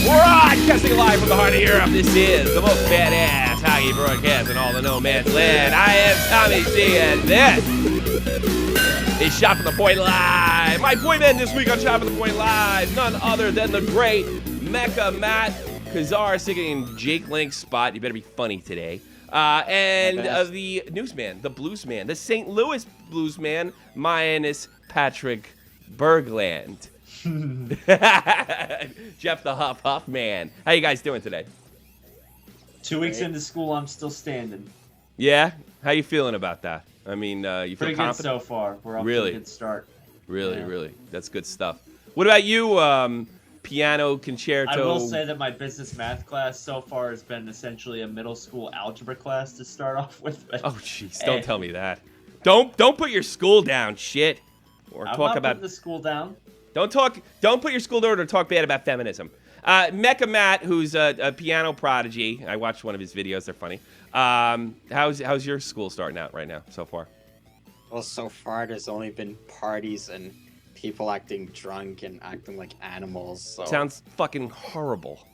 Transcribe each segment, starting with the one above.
Broadcasting live from the heart of Europe, this is the most badass hockey broadcast in all the no man's land. I am Tommy C, and this is Shot from the Point Live. My point man this week on Shot from the Point Live, none other than the great Mecha Matt Kazar sitting in Jake Link's spot. You better be funny today. And the newsman, the bluesman, the St. Louis bluesman, minus Patrick Bergland. Jeff the Huffman. How you guys doing today? 2 weeks into school, I'm still standing. Yeah? How you feeling about that? I mean, you feel pretty confident? good so far. We're off to a good start. Really. That's good stuff. What about you, piano concerto? I will say that my business math class so far has been essentially a middle school algebra class to start off with. Oh, jeez. Don't tell me that. Don't put your school down, shit. Or I'm talk not about putting the school down. Don't put your school down or talk bad about feminism. Mecha Matt, who's a piano prodigy. I watched one of his videos. They're funny. How's your school starting out right now so far? Well, so far there's only been parties and people acting drunk and acting like animals. So Sounds fucking horrible.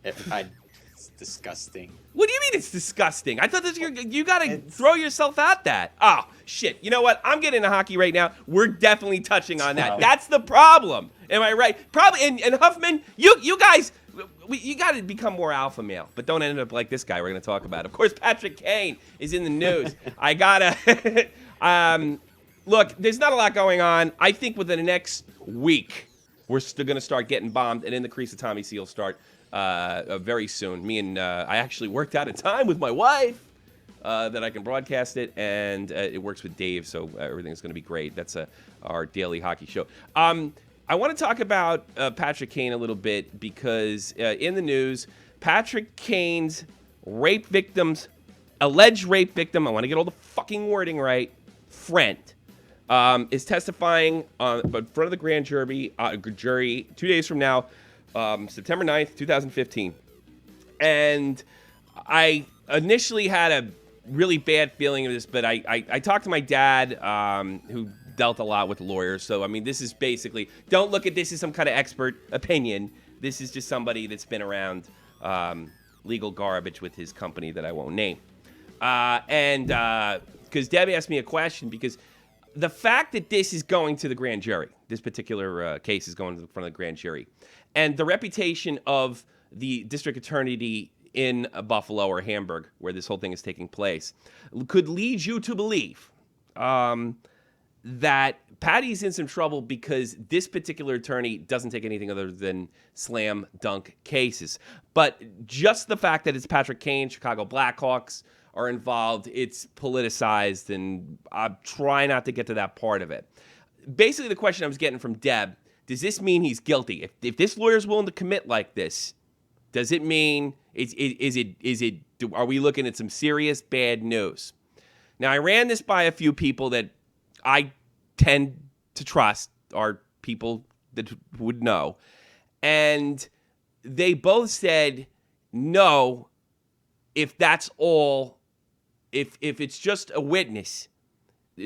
It's disgusting. What do you mean it's disgusting? I thought that you gotta throw yourself at that. Oh, shit. You know what? I'm getting into hockey right now. We're definitely touching on that. That's the problem. Am I right? Probably. And Huffman, you guys, you gotta become more alpha male, but don't end up like this guy we're gonna talk about. Of course, Patrick Kane is in the news. I gotta, look, there's not a lot going on. I think within the next week, we're still gonna start getting bombed, and in the crease of Tommy C will start very soon. Me and I actually worked out a time with my wife that I can broadcast it, and it works with Dave, so everything's going to be great. That's our daily hockey show. I want to talk about Patrick Kane a little bit because in the news, Patrick Kane's alleged rape victim, I want to get all the fucking wording right, friend, is testifying in front of the grand jury 2 days from now, September 9th, 2015. And I initially had a really bad feeling of this, but I talked to my dad, who dealt a lot with lawyers. So, I mean, this is basically, don't look at this as some kind of expert opinion. This is just somebody that's been around legal garbage with his company that I won't name. And because Debbie asked me a question, because the fact that this is going to the grand jury, this particular case is going in front of the grand jury, and the reputation of the district attorney in Buffalo or Hamburg, where this whole thing is taking place, could lead you to believe that Patty's in some trouble because this particular attorney doesn't take anything other than slam dunk cases. But just the fact that it's Patrick Kane, Chicago Blackhawks are involved, it's politicized, and I'm trying not to get to that part of it. Basically, the question I was getting from Deb, does this mean he's guilty? If this lawyer's willing to commit like this, does it mean, are we looking at some serious bad news? Now, I ran this by a few people that I tend to trust, are people that would know, and they both said, no, if that's all, if it's just a witness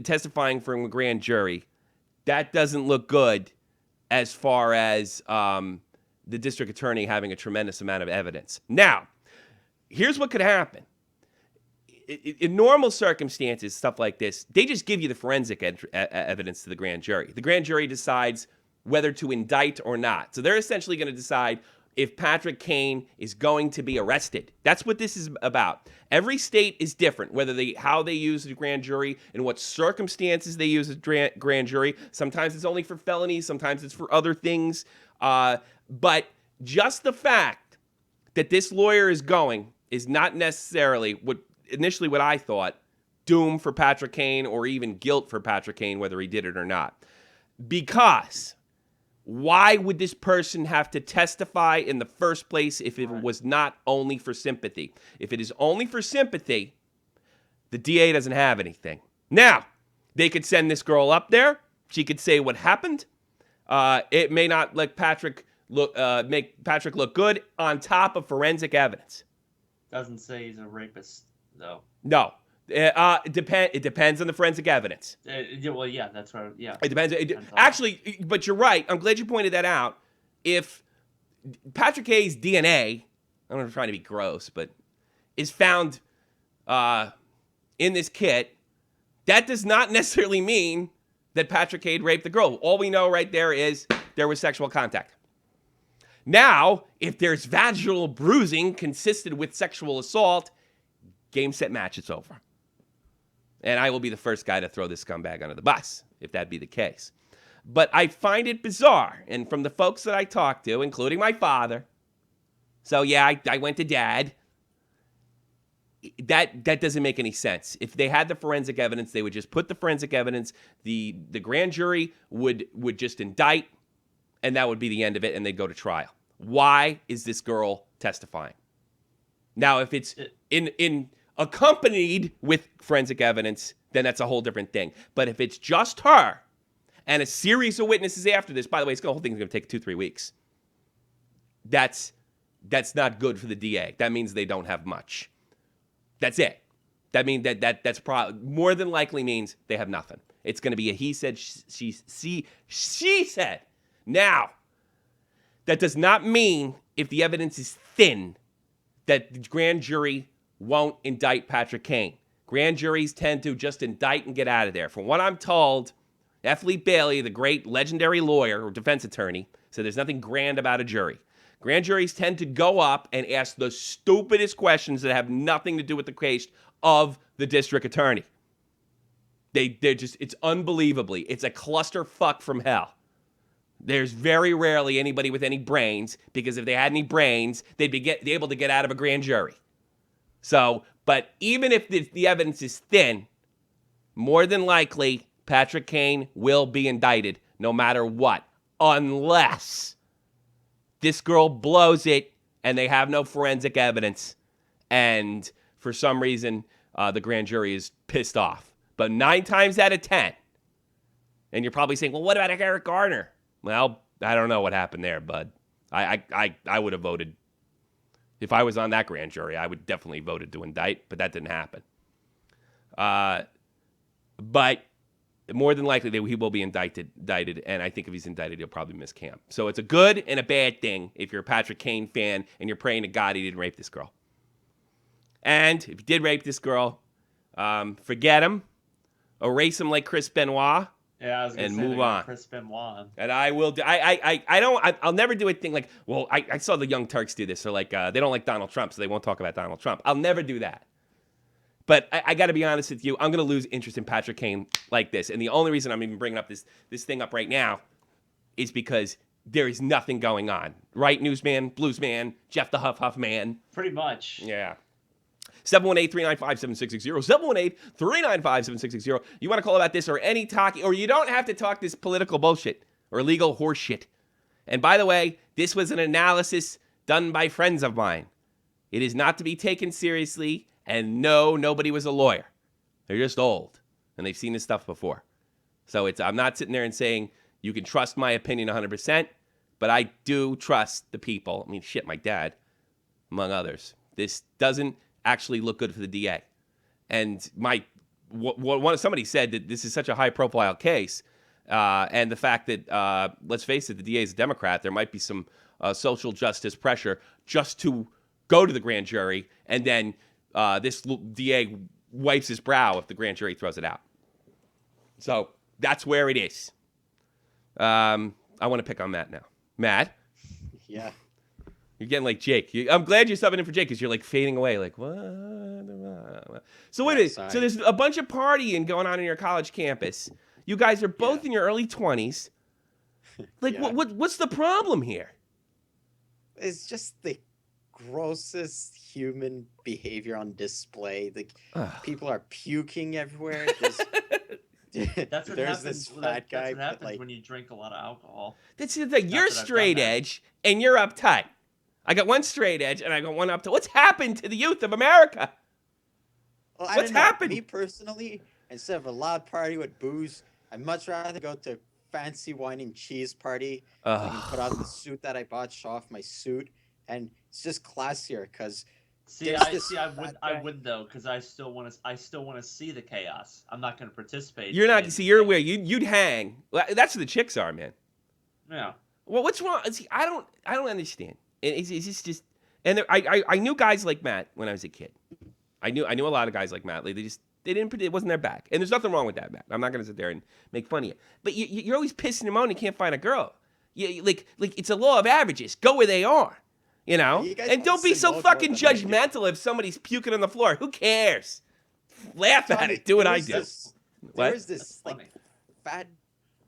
testifying from a grand jury, that doesn't look good as far as the district attorney having a tremendous amount of evidence. Now, here's what could happen. In normal circumstances, stuff like this, they just give you the forensic evidence to the grand jury. The grand jury decides whether to indict or not. So they're essentially going to decide if Patrick Kane is going to be arrested. That's what this is about. Every state is different, how they use the grand jury and what circumstances they use a grand jury. Sometimes it's only for felonies, sometimes it's for other things. But just the fact that this lawyer is going is not necessarily what I thought, doom for Patrick Kane or even guilt for Patrick Kane, whether he did it or not. Because why would this person have to testify in the first place if it was not only for sympathy? If it is only for sympathy, the DA doesn't have anything. Now, they could send this girl up there. She could say what happened. It may not make Patrick look good on top of forensic evidence. Doesn't say he's a rapist, though. No. It depends on the forensic evidence. Well, yeah, that's right. Yeah. It depends. Actually, but you're right. I'm glad you pointed that out. if Patrick K's DNA, I'm not trying to be gross, but is found in this kit, that does not necessarily mean that Patrick K raped the girl. All we know right there is there was sexual contact. Now, if there's vaginal bruising consistent with sexual assault, game, set, match, it's over. And I will be the first guy to throw this scumbag under the bus, if that be the case. But I find it bizarre, and from the folks that I talked to, including my father, so yeah, I went to dad, that doesn't make any sense. If they had the forensic evidence, they would just put the forensic evidence, the grand jury would just indict, and that would be the end of it, and they'd go to trial. Why is this girl testifying? Now, if it's in accompanied with forensic evidence, then that's a whole different thing. But if it's just her and a series of witnesses after this, by the way, the whole thing's going to take 2-3 weeks. That's not good for the DA. That means they don't have much. That's it. That means that's more than likely means they have nothing. It's going to be a he said, she said. Now, that does not mean if the evidence is thin that the grand jury won't indict Patrick Kane. Grand juries tend to just indict and get out of there. From what I'm told, F. Lee Bailey, the great legendary lawyer or defense attorney, said there's nothing grand about a jury. Grand juries tend to go up and ask the stupidest questions that have nothing to do with the case of the district attorney. They're just, it's unbelievably, it's a clusterfuck from hell. There's very rarely anybody with any brains, because if they had any brains, they'd be able to get out of a grand jury. So, but even if the evidence is thin, more than likely, Patrick Kane will be indicted no matter what, unless this girl blows it and they have no forensic evidence, and for some reason, the grand jury is pissed off. But 9 times out of 10, and you're probably saying, well, what about Eric Garner? Well, I don't know what happened there, bud. I would have voted. If I was on that grand jury, I would definitely voted to indict, but that didn't happen. But more than likely, he will be indicted, and I think if he's indicted, he'll probably miss camp. So it's a good and a bad thing if you're a Patrick Kane fan and you're praying to God he didn't rape this girl. And if he did rape this girl, forget him, erase him like Chris Benoit. Yeah, I was gonna and say move on. Chris Benoit. And I will do. I'll never do a thing like. Well, I saw the Young Turks do this. So like, they don't like Donald Trump, so they won't talk about Donald Trump. I'll never do that. But I got to be honest with you. I'm gonna lose interest in Patrick Kane like this, and the only reason I'm even bringing up this thing up right now is because there is nothing going on. Right, Newsman, Bluesman, Jeff the Huffman. Pretty much. Yeah. 718-395-7660. 718-395-7660. You want to call about this or any talking, or you don't have to talk this political bullshit or legal horse shit. And by the way, this was an analysis done by friends of mine. It is not to be taken seriously, and no, nobody was a lawyer. They're just old, and they've seen this stuff before. So I'm not sitting there and saying you can trust my opinion 100%, but I do trust the people. I mean, shit, my dad, among others. This doesn't actually look good for the DA. And somebody said that this is such a high-profile case, and the fact that, let's face it, the DA is a Democrat, there might be some social justice pressure just to go to the grand jury, and then this DA wipes his brow if the grand jury throws it out. So that's where it is. I want to pick on Matt now. Matt? Yeah. You're getting like Jake. I'm glad you're subbing in for Jake because you're like fading away. Like, what? So wait a minute. So there's a bunch of partying going on in your college campus. You guys are both in your early 20s. Like, what's the problem here? It's just the grossest human behavior on display. People are puking everywhere. That's what there's happens. this fat guy. That's what happens like, when you drink a lot of alcohol. That's like you're straight edge and you're uptight. I got one straight edge and I got one uptight. What's happened to the youth of America? well, What's happened? Me personally, instead of a loud party with booze, I'd much rather go to a fancy wine and cheese party. I can put on the suit that I bought, show off my suit, and it's just classier because. I would though, because I still want to see the chaos. I'm not going to participate. You're not. See, you're weird. You'd hang. That's where the chicks are, man. Yeah. Well, what's wrong? See, I don't understand. It's just, and I knew guys like Matt when I was a kid. I knew a lot of guys like Matt. They didn't, it wasn't their bag. And there's nothing wrong with that, Matt. I'm not going to sit there and make fun of you. But you're always pissing him out and you can't find a girl. Like it's a law of averages. Go where they are, you know? And don't be so fucking judgmental if somebody's puking on the floor. Who cares? Laugh at it. Do what I do. There's this like fat,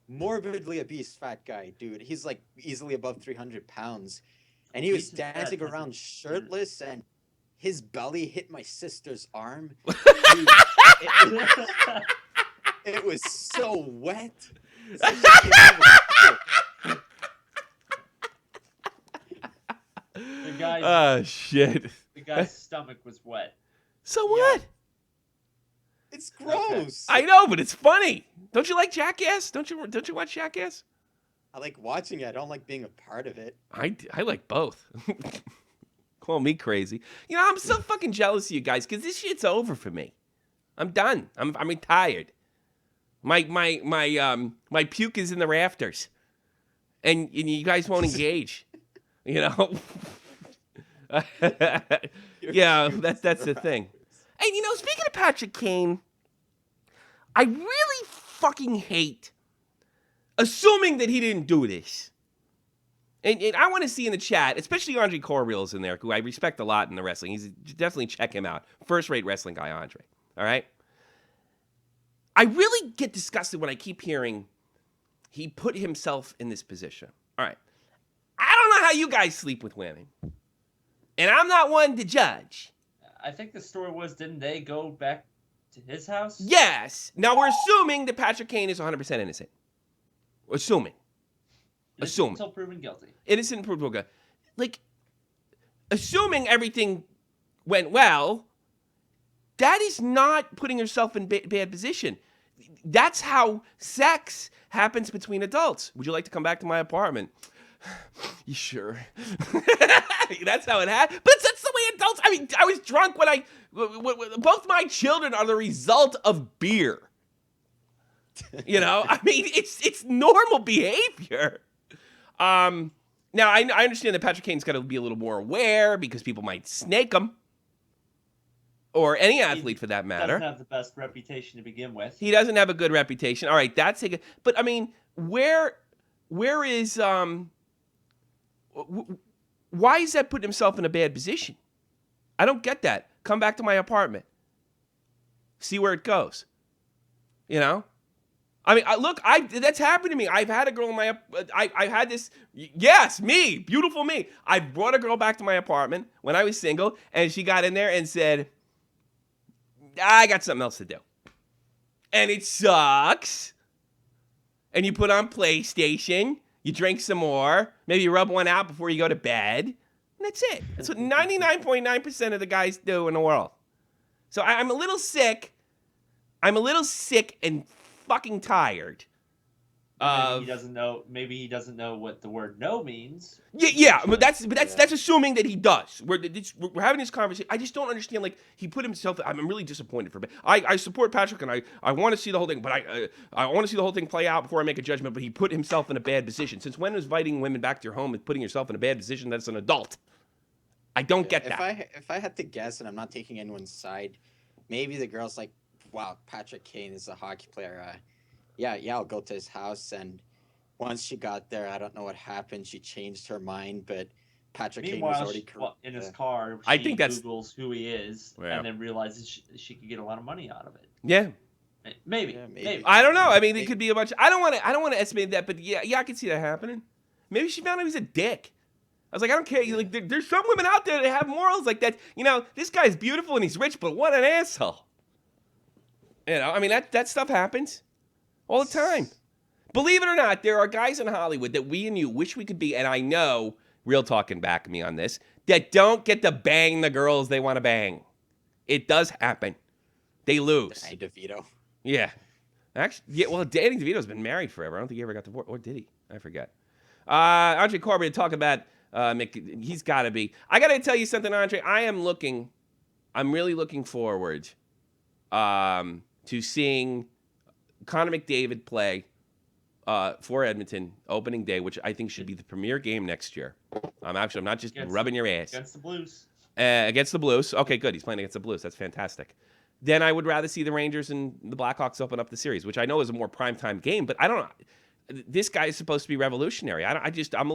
morbidly obese fat guy, dude. He's like easily above 300 pounds. And he was dancing around shirtless and his belly hit my sister's arm. Dude, it was so wet. Shit. The guy's stomach was wet. So what? Yeah. It's gross. I know, but it's funny. Don't you like Jackass? Don't you watch Jackass? I like watching it. I don't like being a part of it. I like both. Call me crazy. You know, I'm so fucking jealous of you guys because this shit's over for me. I'm done. I'm retired. My puke is in the rafters, and you guys won't engage. You know. Yeah, that's the thing. Hey, you know, speaking of Patrick Kane, I really fucking hate assuming that he didn't do this. And I want to see in the chat, especially Andre Correal's in there, who I respect a lot in the wrestling. He's definitely check him out. First-rate wrestling guy, Andre. All right? I really get disgusted when I keep hearing he put himself in this position. All right. I don't know how you guys sleep with women. And I'm not one to judge. I think the story was, didn't they go back to his house? Yes. Now, we're assuming that Patrick Kane is 100% innocent. Assuming. Until proven guilty. Innocent and proven guilty. Like, assuming everything went well, that is not putting yourself in bad position. That's how sex happens between adults. Would you like to come back to my apartment? You sure? That's how it happened. But that's the way adults. I mean, I was drunk when both my children are the result of beer. You know, I mean, it's normal behavior. Now I understand that Patrick Kane's got to be a little more aware because people might snake him, or any athlete for that matter. He doesn't have the best reputation to begin with. He doesn't have a good reputation. All right, that's a good. But I mean, where is why is that putting himself in a bad position? I don't get that. Come back to my apartment. See where it goes. You know? I mean, look, that's happened to me. I've had a girl in my, I had this, yes, me, beautiful me. I brought a girl back to my apartment when I was single, and she got in there and said, I got something else to do. And it sucks. And you put on PlayStation, you drink some more, maybe you rub one out before you go to bed, and that's it. That's what 99.9% of the guys do in the world. So I'm a little sick. I'm a little sick and fucking tired. Maybe he doesn't know what the word no means. Yeah, but that's assuming that he does. We're having this conversation. I just don't understand. Like, he put himself. I'm really disappointed for. I support Patrick and I want to see the whole thing, but I want to see the whole thing play out before I make a judgment. But he put himself in a bad position. Since when is inviting women back to your home and putting yourself in a bad position? That's an adult. I don't get that. If I had to guess, and I'm not taking anyone's side, maybe the girl's like, wow, Patrick Kane is a hockey player. Yeah, I'll go to his house. And once she got there, I don't know what happened. She changed her mind, but Patrick Kane was already in his car. I think that's Googles who he is, and then realizes she could get a lot of money out of it. Yeah. Maybe. I don't know. I mean, it could be a bunch. I don't want to estimate that, but yeah, I can see that happening. Maybe she found out he was a dick. I was like, I don't care. Like, there's some women out there that have morals like that. You know, this guy's beautiful and he's rich, but what an asshole. You know, I mean, that stuff happens all the time. Believe it or not, there are guys in Hollywood that we and you wish we could be, and I know, Real Talk can back me on this, that don't get to bang the girls they want to bang. It does happen. They lose. Danny DeVito. Yeah. Actually, yeah, well, Danny DeVito's been married forever. I don't think he ever got divorced. Or did he? I forget. Andre Corbett talk about he's got to be. I got to tell you something, Andre. I'm really looking forward to seeing Connor McDavid play for Edmonton opening day, which I think should be the premier game next year. I'm not just rubbing your ass. Against the Blues. Against the Blues. Okay, good. He's playing against the Blues. That's fantastic. Then I would rather see the Rangers and the Blackhawks open up the series, which I know is a more primetime game, but I don't know. This guy is supposed to be revolutionary. I'm a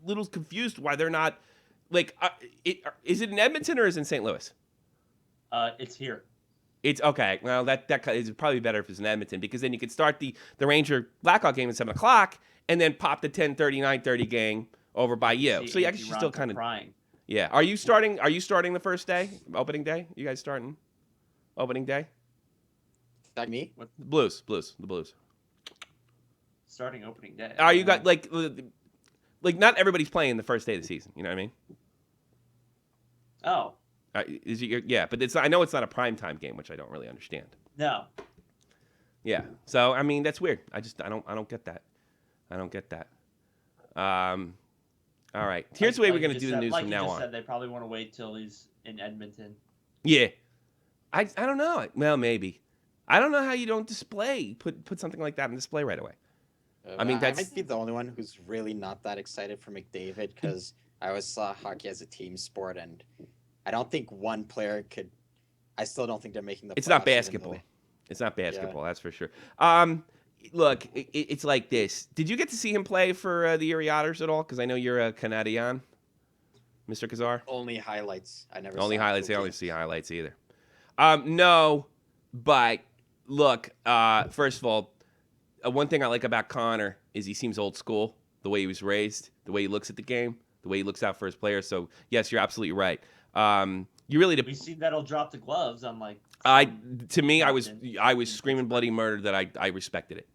little confused why they're not like. Is it in Edmonton or is it in St. Louis? It's here. It's okay. Well, that is probably better if it's in Edmonton because then you could start the Ranger Blackhawk game at 7:00 and then pop the 10:30, 9:30 game over by you. So you actually still kind of crying. Yeah. Are you starting the first day, opening day? You guys starting opening day? Is that me? What? The Blues. Starting opening day. Are you got like not everybody's playing the first day of the season. You know what I mean? Oh. Yeah, but I know it's not a primetime game, which I don't really understand. No. Yeah. So I mean that's weird. I don't get that. I don't get that. All right. Here's the way we're gonna do the news from now on. Said, they probably want to wait till he's in Edmonton. Yeah. I don't know. Well, maybe. I don't know how you don't put something like that in display right away. I mean, I might be the only one who's really not that excited for McDavid because I always saw hockey as a team sport, and I don't think one player could. I still don't think they're making the. It's not basketball. It's not basketball. Yeah. That's for sure. Look, it's like this. Did you get to see him play for the Erie Otters at all? Because I know you're a Canadian, Mr. Kazar. Only highlights. I never. Only highlights. I don't see highlights either. No, but look. First of all, one thing I like about Connor is he seems old school. The way he was raised, the way he looks at the game, the way he looks out for his players. So yes, you're absolutely right. You really. We see that'll drop the gloves. I'm like. I was screaming bloody murder that I respected it.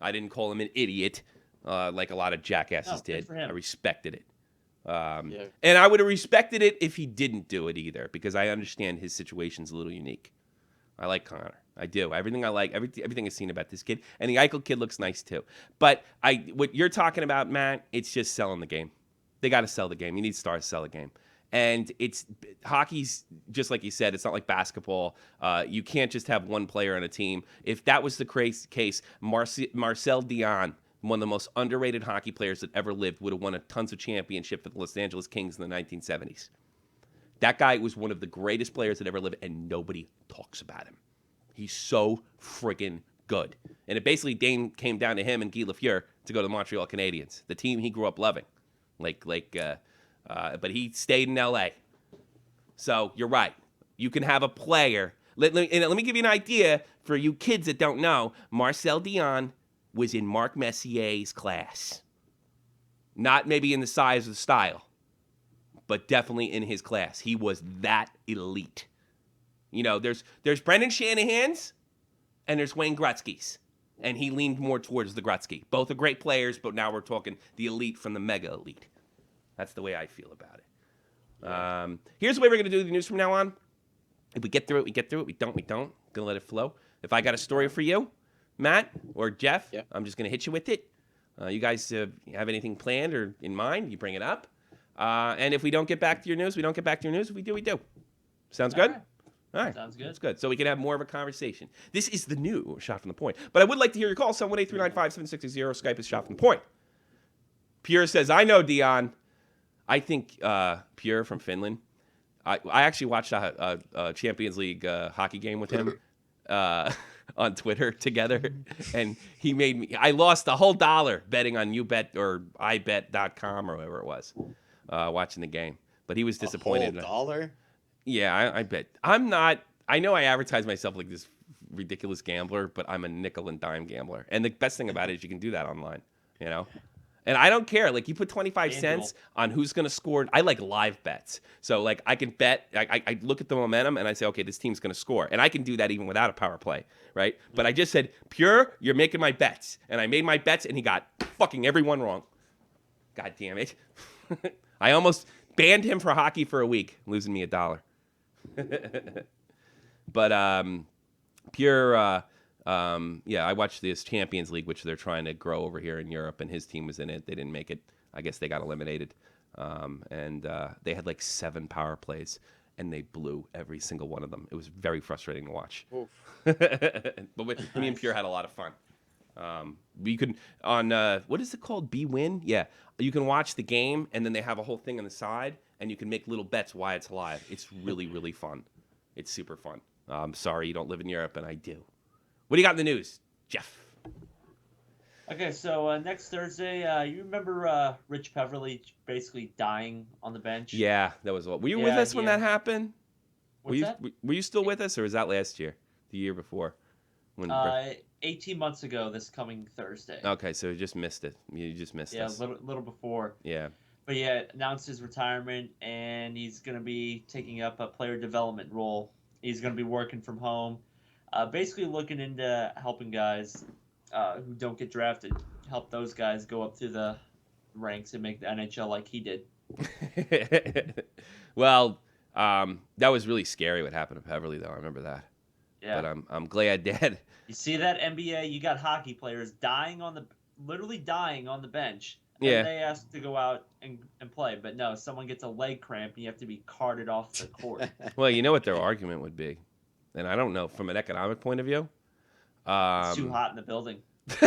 I didn't call him an idiot like a lot of jackasses did. I respected it. And I would have respected it if he didn't do it either because I understand his situation's a little unique. I like Connor. I do. Everything I like, everything I've seen about this kid. And the Eichel kid looks nice too. But what you're talking about, Matt, it's just selling the game. They got to sell the game. You need stars to sell the game. And hockey's just like you said. It's not like basketball. You can't just have one player on a team. If that was the case, Marcel Dion, one of the most underrated hockey players that ever lived, would have won tons of championships for the Los Angeles Kings in the 1970s. That guy was one of the greatest players that ever lived, and nobody talks about him. He's so friggin' good. And it basically came down to him and Guy Lafleur to go to the Montreal Canadiens, the team he grew up loving. But he stayed in L.A. So you're right. You can have a player. Let me give you an idea for you kids that don't know. Marcel Dion was in Marc Messier's class. Not maybe in the size or the style, but definitely in his class. He was that elite. You know, there's Brendan Shanahan's and there's Wayne Gretzky's. And he leaned more towards the Gretzky. Both are great players, but now we're talking the elite from the mega elite. That's the way I feel about it. Yeah. Here's the way we're going to do the news from now on. If we get through it, we get through it. We don't. Going to let it flow. If I got a story for you, Matt or Jeff, I'm just going to hit you with it. You guys have anything planned or in mind, you bring it up. And if we don't get back to your news, we don't get back to your news. If we do, we do. Sounds good? All right. Sounds good. That's good. So we can have more of a conversation. This is the new Shot from the Point. But I would like to hear your call. 718-395-7660. Skype is Shot from the Point. Pure says, I know, Dion. I think Pure from Finland. I actually watched a Champions League hockey game with him on Twitter together, and he made me. I lost a whole $1 betting on YouBet or iBet.com or whatever it was, watching the game. But he was disappointed. A whole $1? Yeah, I bet. I'm not. I know I advertise myself like this ridiculous gambler, but I'm a nickel and dime gambler. And the best thing about it is you can do that online. You know. And I don't care. Like, you put 25 cents on who's going to score. I like live bets. So, like, I can bet. I look at the momentum, and I say, okay, this team's going to score. And I can do that even without a power play, right? But I just said, Pure, you're making my bets. And I made my bets, and he got fucking everyone wrong. God damn it. I almost banned him for hockey for a week, losing me $1. But Pure... I watched this Champions League, which they're trying to grow over here in Europe, and his team was in it. They didn't make it. I guess they got eliminated. And they had like 7 power plays, and they blew every single one of them. It was very frustrating to watch. But me and Pure had a lot of fun. You can on what is it called? BWin? Yeah, you can watch the game, and then they have a whole thing on the side, and you can make little bets why it's live. It's really, really fun. It's super fun. Sorry you don't live in Europe, and I do. What do you got in the news, Jeff? Okay, so next Thursday, you remember Rich Peverly basically dying on the bench? Yeah, that was what. Were you with us when that happened? What's that? Were you still with us, or was that last year, the year before? When 18 months ago, this coming Thursday. Okay, so you just missed it. You just missed us. Yeah, a little before. Yeah. But yeah, announced his retirement, and he's going to be taking up a player development role. He's going to be working from home, basically looking into helping guys who don't get drafted, help those guys go up through the ranks and make the NHL like he did. Well, that was really scary what happened to Peverly, though. I remember that. Yeah. But I'm glad Dad. You see that NBA? You got hockey players literally dying on the bench. And Yeah. they ask to go out and play, but no, someone gets a leg cramp and you have to be carted off the court. Well, you know what their argument would be, and I don't know from an economic point of view. It's too hot in the building. It's too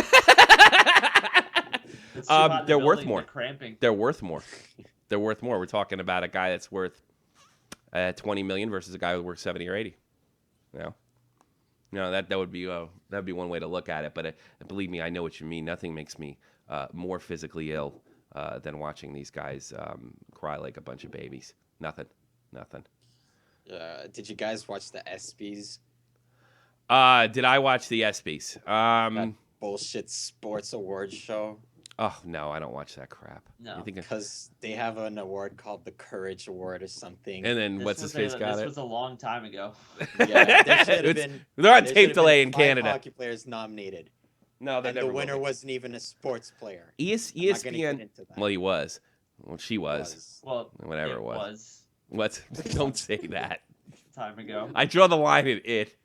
hot in the they're worth building, more. they're cramping. They're worth more. They're worth more. We're talking about a guy that's worth $20 million versus a guy who's worth 70 or 80. No, that would be that'd be one way to look at it. But believe me, I know what you mean. Nothing makes me more physically ill than watching these guys cry like a bunch of babies. Nothing. Did you guys watch the ESPYs? Did I watch the ESPYs? That bullshit sports awards show? Oh no, I don't watch that crap. No. Because they have an award called the Courage Award or something. And then what's his face got it? This was a long time ago. Yeah, there should have been. They're on there tape should have delay been in 5 Canada. Hockey players nominated. No, And the winner wasn't even a sports player. I'm not gonna get ESPN. into that. Well, he was. Well, she was. Well, Whatever it was. was What? Don't say that. time ago. I draw the line at it.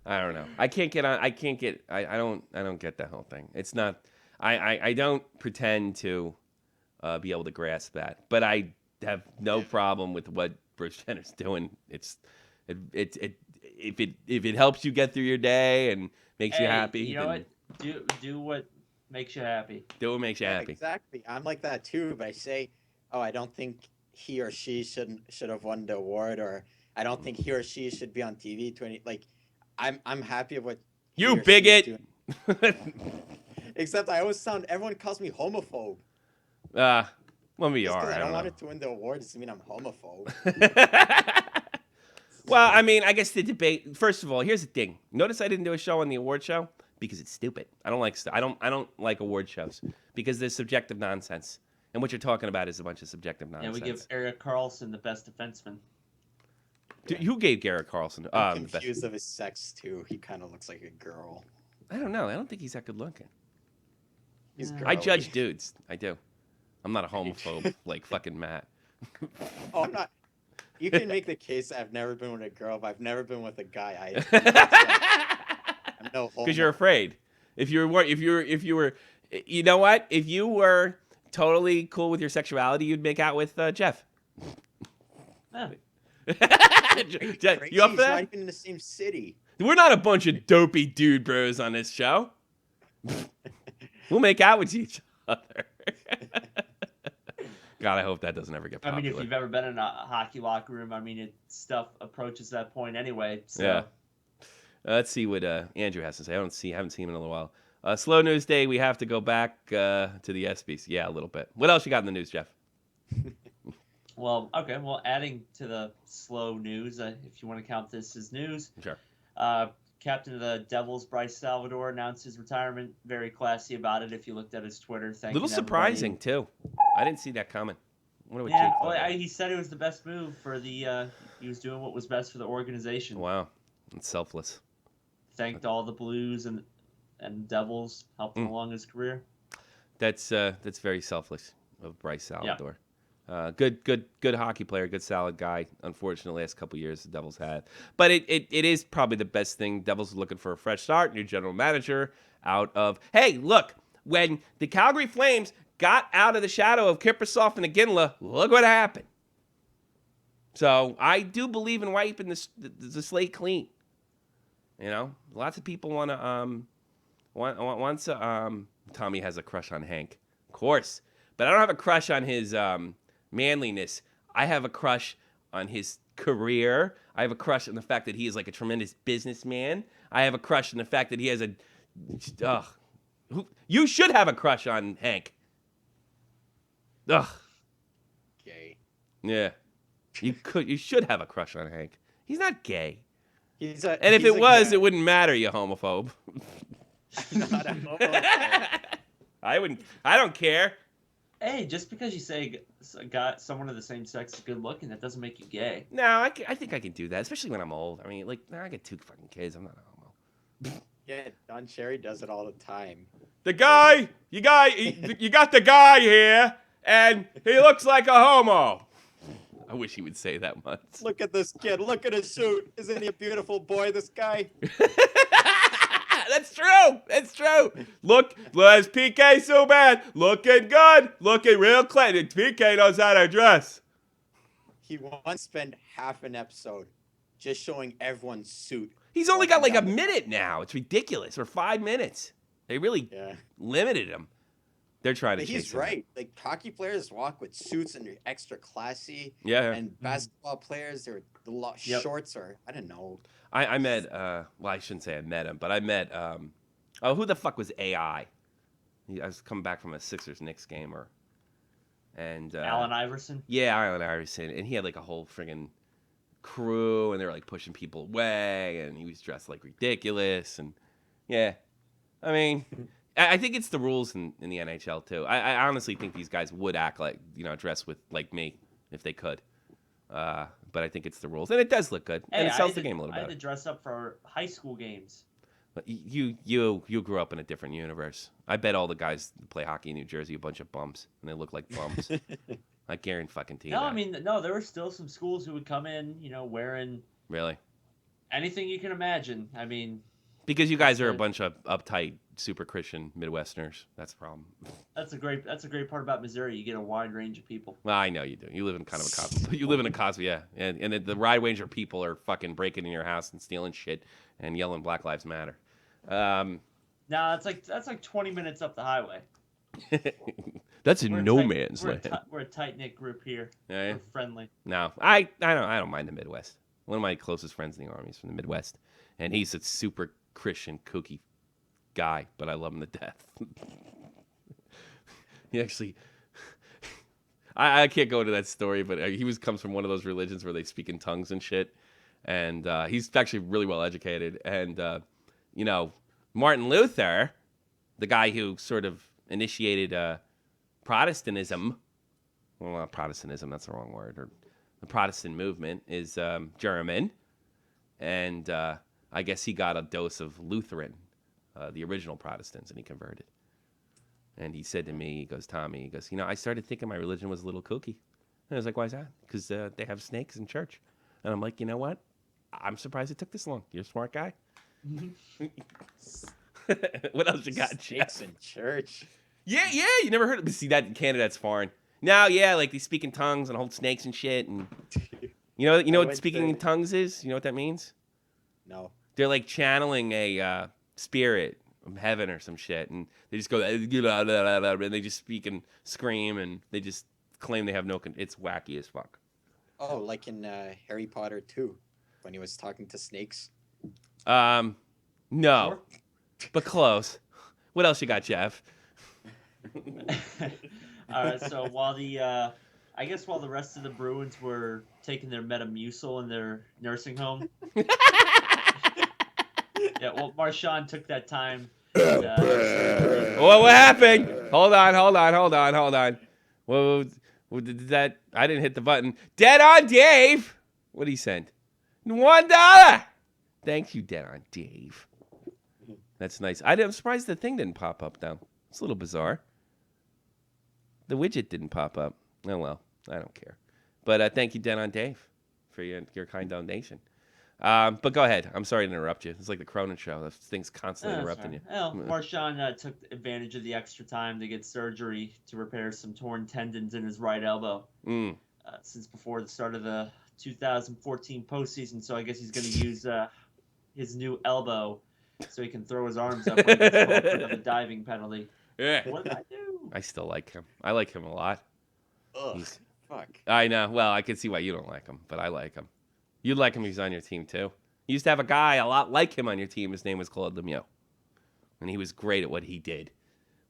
I don't know. I can't get on. I don't get that whole thing. It's not. I don't pretend to be able to grasp that, but I have no problem with what Bruce Jenner's doing. If it helps you get through your day and makes you happy, You know what? Do what makes you happy. Do what makes you happy. Exactly. I'm like that too, but I say, oh, I don't think he or she should have won the award, or I don't think he or she should be on TV. I'm happy with what he You or she is bigot. doing. Except I always everyone calls me homophobe. Well, we Just are. 'cause I don't know. want it to win the award doesn't mean I'm homophobe. Well, I mean, I guess the debate. First of all, here's the thing. Notice I didn't do a show on the award show because it's stupid. I don't like award shows because there's subjective nonsense, and what you're talking about is a bunch of subjective nonsense. And we give Eric Carlson the best defenseman. Dude, who gave Garrett Carlson? I'm the best? confused of his sex too. He kind of looks like a girl. I don't know. I don't think he's that good looking. He's I I girly. judge dudes. I do. I'm not a homophobe like fucking Matt. Oh, I'm not. You can make the case I've never been with a girl, but I've never been with a guy either. I'm no homo. Because you're afraid. If you were, you know what? If you were totally cool with your sexuality, you'd make out with Jeff. Yeah. Jeff, Crazy, you up he's for not that? even in the same city. We're not a bunch of dopey dude bros on this show. We'll make out with each other. God, I hope that doesn't ever get I popular. mean, if you've ever been in a hockey locker room, I mean, stuff approaches that point anyway. So. Yeah. Let's see what Andrew has to say. Haven't seen him in a little while. Slow news day. We have to go back to the ESPYs. Yeah, a little bit. What else you got in the news, Jeff? Well, okay. Well, adding to the slow news, if you want to count this as news, Sure. Captain of the Devils, Bryce Salvador, announced his retirement. Very classy about it. If you looked at his Twitter, A thanking little surprising everybody. too. I didn't see that coming. I wonder what Yeah, Jake thought well, of it. he said it was the best move for the. He was doing what was best for the organization. Wow, it's selfless. Thanked all the Blues and Devils, helped him along his career. That's very selfless of Bryce Salvador. Good hockey player, good solid guy. Unfortunately, last couple years the Devils had, but it is probably the best thing. Devils are looking for a fresh start, new general manager. Out of hey, look, when the Calgary Flames got out of the shadow of Kiprusoff and Iginla, look what happened. So I do believe in wiping the slate clean. You know, lots of people want to Once Tommy has a crush on Hank, of course, but I don't have a crush on his manliness. I have a crush on his career. I have a crush on the fact that he is like a tremendous businessman. I have a crush on the fact that he has you should have a crush on Hank. Ugh. Gay. Yeah. You should have a crush on Hank. He's not gay. And if it was, it wouldn't matter, you homophobe. Not a homophobe. I don't care. Hey, just because you say someone of the same sex is good looking, that doesn't make you gay. No, I think I can do that, especially when I'm old. I mean, like, I got 2 fucking kids. I'm not a homo. Yeah, Don Cherry does it all the time. You got the guy here, and he looks like a homo. I wish he would say that much. Look at this kid. Look at his suit. Isn't he a beautiful boy, this guy? That's true. That's true. Look, is PK so bad? Looking good. Looking real clean. PK knows how to dress. He once spent half an episode just showing everyone's suit. He's only got like a minute now. It's ridiculous. Or 5 minutes. They really limited him. They're trying to. He's right. Like hockey players walk with suits and they're extra classy. Yeah. And basketball players, they're shorts or I don't know. I met. Well, I shouldn't say I met him, but I met. Who the fuck was AI? I was coming back from a Sixers-Knicks game, Allen Iverson. Yeah, Allen Iverson, and he had like a whole friggin' crew, and they were like pushing people away, and he was dressed like ridiculous, and yeah, I mean, I think it's the rules in the NHL too. I honestly think these guys would act like dress with like me if they could, but I think it's the rules, and it does look good, and it sells the game a little I better. had to dress up for high school games. But you grew up in a different universe. I bet all the guys that play hockey in New Jersey are a bunch of bums, and they look like bums. I guarantee fucking you. No, I mean, no, there were still some schools who would come in, wearing really anything you can imagine. I mean, because you guys are a bunch of uptight, super Christian Midwesterners. That's the problem. That's a great part about Missouri. You get a wide range of people. Well, I know you do. You live in kind of a cosmo. You live in a cosmo, yeah. And the wide range of people are fucking breaking in your house and stealing shit and yelling Black Lives Matter. No, that's like 20 minutes up the highway. That's in no man's land. We're a tight knit group here. Yeah. We're friendly. No, I don't mind the Midwest. One of my closest friends in the Army is from the Midwest, and he's a super Christian kooky guy, but I love him to death. He actually, I can't go into that story, but he comes from one of those religions where they speak in tongues and shit, and he's actually really well educated, and Martin Luther, the guy who sort of initiated Protestantism, well, not Protestantism, that's the wrong word, or the Protestant movement, is German, and I guess he got a dose of Lutheran, the original Protestants, and he converted. And he said to me, he goes, Tommy, I started thinking my religion was a little kooky. And I was like, why is that? Because they have snakes in church. And I'm like, you know what? I'm surprised it took this long. You're a smart guy. What else you got, Snakes in church. Yeah, you never heard of see that in Canada, that's foreign. No, yeah, like they speak in tongues and hold snakes and shit, and you know what speaking in tongues is? You know what that means? No. They're like channeling a spirit from heaven or some shit, and they just go and they just speak and scream, and they just claim they have no it's wacky as fuck. Oh, like in Harry Potter 2, when he was talking to snakes? No, Sure. But close. What else you got, Jeff? All right, so while the rest of the Bruins were taking their Metamucil in their nursing home, Marchand took that time. What happened? Hold on. Whoa, did that? I didn't hit the button. Dead on Dave. What'd he send? $1. Thank you, Dead on Dave. That's nice. I'm surprised the thing didn't pop up, though. It's a little bizarre. The widget didn't pop up. Oh, well. I don't care. But thank you, Dead on Dave, for your kind donation. But go ahead. I'm sorry to interrupt you. It's like the Cronin show. This thing's constantly interrupting you. Well, Marchand took advantage of the extra time to get surgery to repair some torn tendons in his right elbow since before the start of the 2014 postseason. So I guess he's going to use his new elbow so he can throw his arms up when he gets called for the diving penalty. Yeah. What did I do? I still like him. I like him a lot. Ugh, fuck. I know. Well, I can see why you don't like him, but I like him. You'd like him if he's on your team, too. You used to have a guy a lot like him on your team. His name was Claude Lemieux. And he was great at what he did,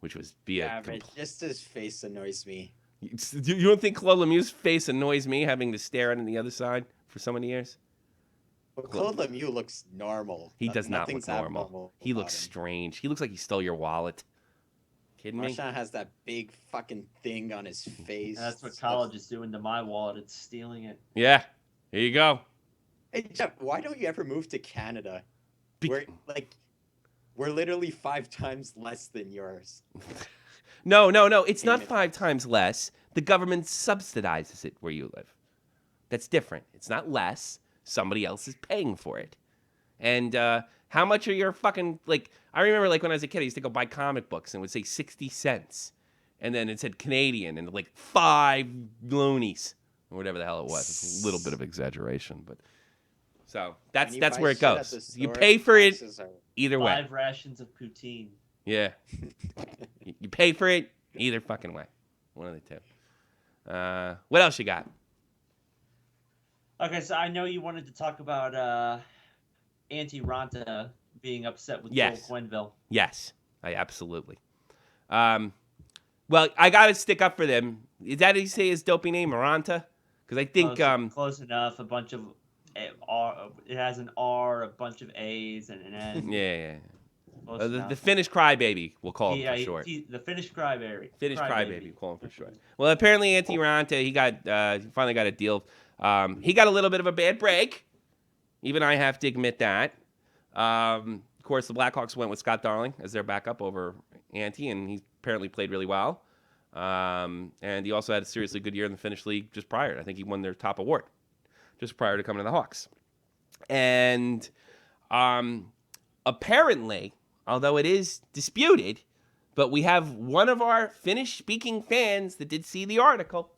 which was be a... Just his face annoys me. You don't think Claude Lemieux's face annoys me, having to stare at it on the other side for so many years? But Claude Lemieux looks normal. He does not look Nothing's normal. abnormal He about looks him. strange. He looks like he stole your wallet. Kidding me? Marshawn has that big fucking thing on his face. That's what college is doing to my wallet. It's stealing it. Yeah. Here you go. Hey Jeff, why don't you ever move to Canada? Be- We're literally 5 times less than yours. No. It's not 5 times less. The government subsidizes it where you live. That's different. It's not less. Somebody else is paying for it. And how much are your fucking, like, I remember, like, when I was a kid, I used to go buy comic books and it would say 60 cents. And then it said Canadian and, like, 5 loonies or whatever the hell it was. It's a little bit of exaggeration, but. So that's where it goes. You pay for it either way. 5 rations of poutine. Yeah. You pay for it either fucking way. One of the two. What else you got? Okay, so I know you wanted to talk about Auntie Ranta being upset with Yes. Joel Quenneville. Yes, I absolutely. Well, I got to stick up for them. Is that how you say his dopey name, Ranta? Because I think... Close enough. A bunch of... it has an R, a bunch of A's, and an N. Yeah. Close The enough. Finnish crybaby, we'll call him for short. The Finnish crybaby. Finnish crybaby, we'll call him for short. Well, apparently Auntie Ranta, he finally got a deal. He got a little bit of a bad break. Even I have to admit that. Of course, the Blackhawks went with Scott Darling as their backup over Auntie, and he apparently played really well. And he also had a seriously good year in the Finnish league just prior. I think he won their top award just prior to coming to the Hawks. And apparently, although it is disputed, but we have one of our Finnish-speaking fans that did see the article,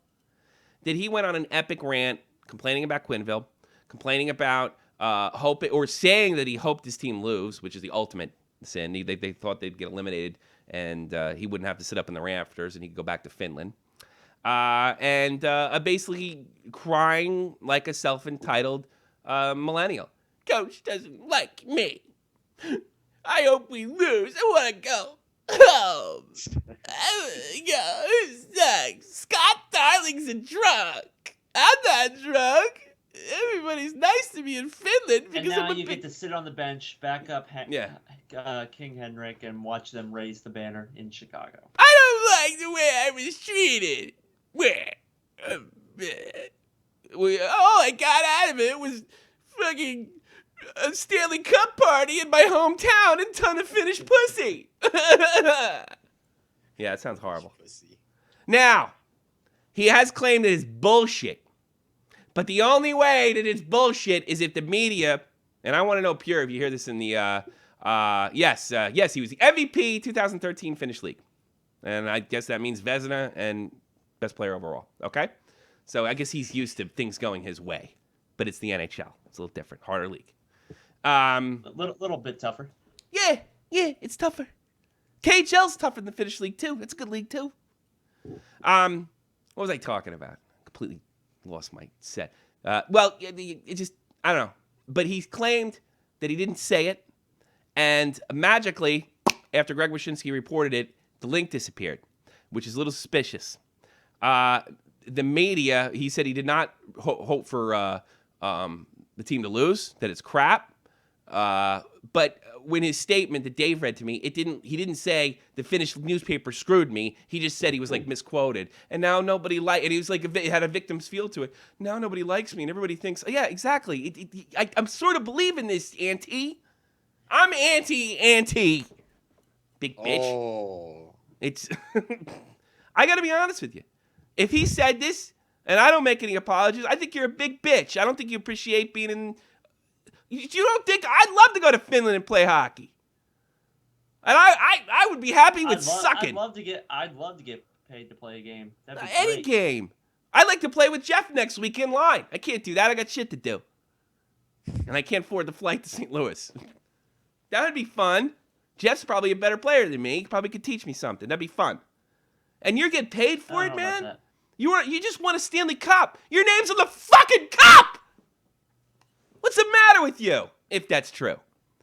that he went on an epic rant complaining about Quenneville, complaining about saying that he hoped his team lose, which is the ultimate sin. They thought they'd get eliminated, and he wouldn't have to sit up in the rafters, and he could go back to Finland. And basically crying like a self-entitled millennial. Coach doesn't like me. I hope we lose. I want to go home. Scott Darling's a drunk. I'm not drunk. Everybody's nice to me in Finland because and now you get to sit on the bench, back up King Henrik, and watch them raise the banner in Chicago. I don't like the way I was treated. All I got out of it was fucking a Stanley Cup party in my hometown and a ton of Finnish pussy. Yeah, it sounds horrible. Now, he has claimed that it's bullshit. But the only way that it's bullshit is if the media, and I want to know, Pure, if you hear this in the, yes, he was the MVP 2013 Finnish League. And I guess that means Vezina and best player overall, okay? So I guess he's used to things going his way. But it's the NHL. It's a little different, harder league. A little bit tougher. Yeah, it's tougher. KHL's tougher than the Finnish League, too. It's a good league, too. What was I talking about? Completely lost my set. It just, I don't know. But he claimed that he didn't say it. And magically, after Greg Wyshynski reported it, the link disappeared, which is a little suspicious. The media, he said he did not hope for the team to lose, that it's crap. But when his statement that Dave read to me, he didn't say the Finnish newspaper screwed me. He just said he was like misquoted, and now nobody and he was like it had a victim's feel to it. Now nobody likes me, and everybody thinks, oh, yeah, exactly. I'm sort of believing this, Auntie. I'm anti, big bitch. Oh. It's. I got to be honest with you. If he said this, and I don't make any apologies, I think you're a big bitch. I don't think you appreciate being in. You don't think I'd love to go to Finland and play hockey? And I would be happy with sucking. I'd love to get paid to play a game. That'd be Any great. game. I'd like to play with Jeff next week in line. I can't do that. I got shit to do. And I can't afford the flight to St. Louis. That would be fun. Jeff's probably a better player than me. He probably could teach me something. That'd be fun. And you're getting paid for it, man? You just won a Stanley Cup. Your name's on the fucking cup! What's the matter with you? If that's true.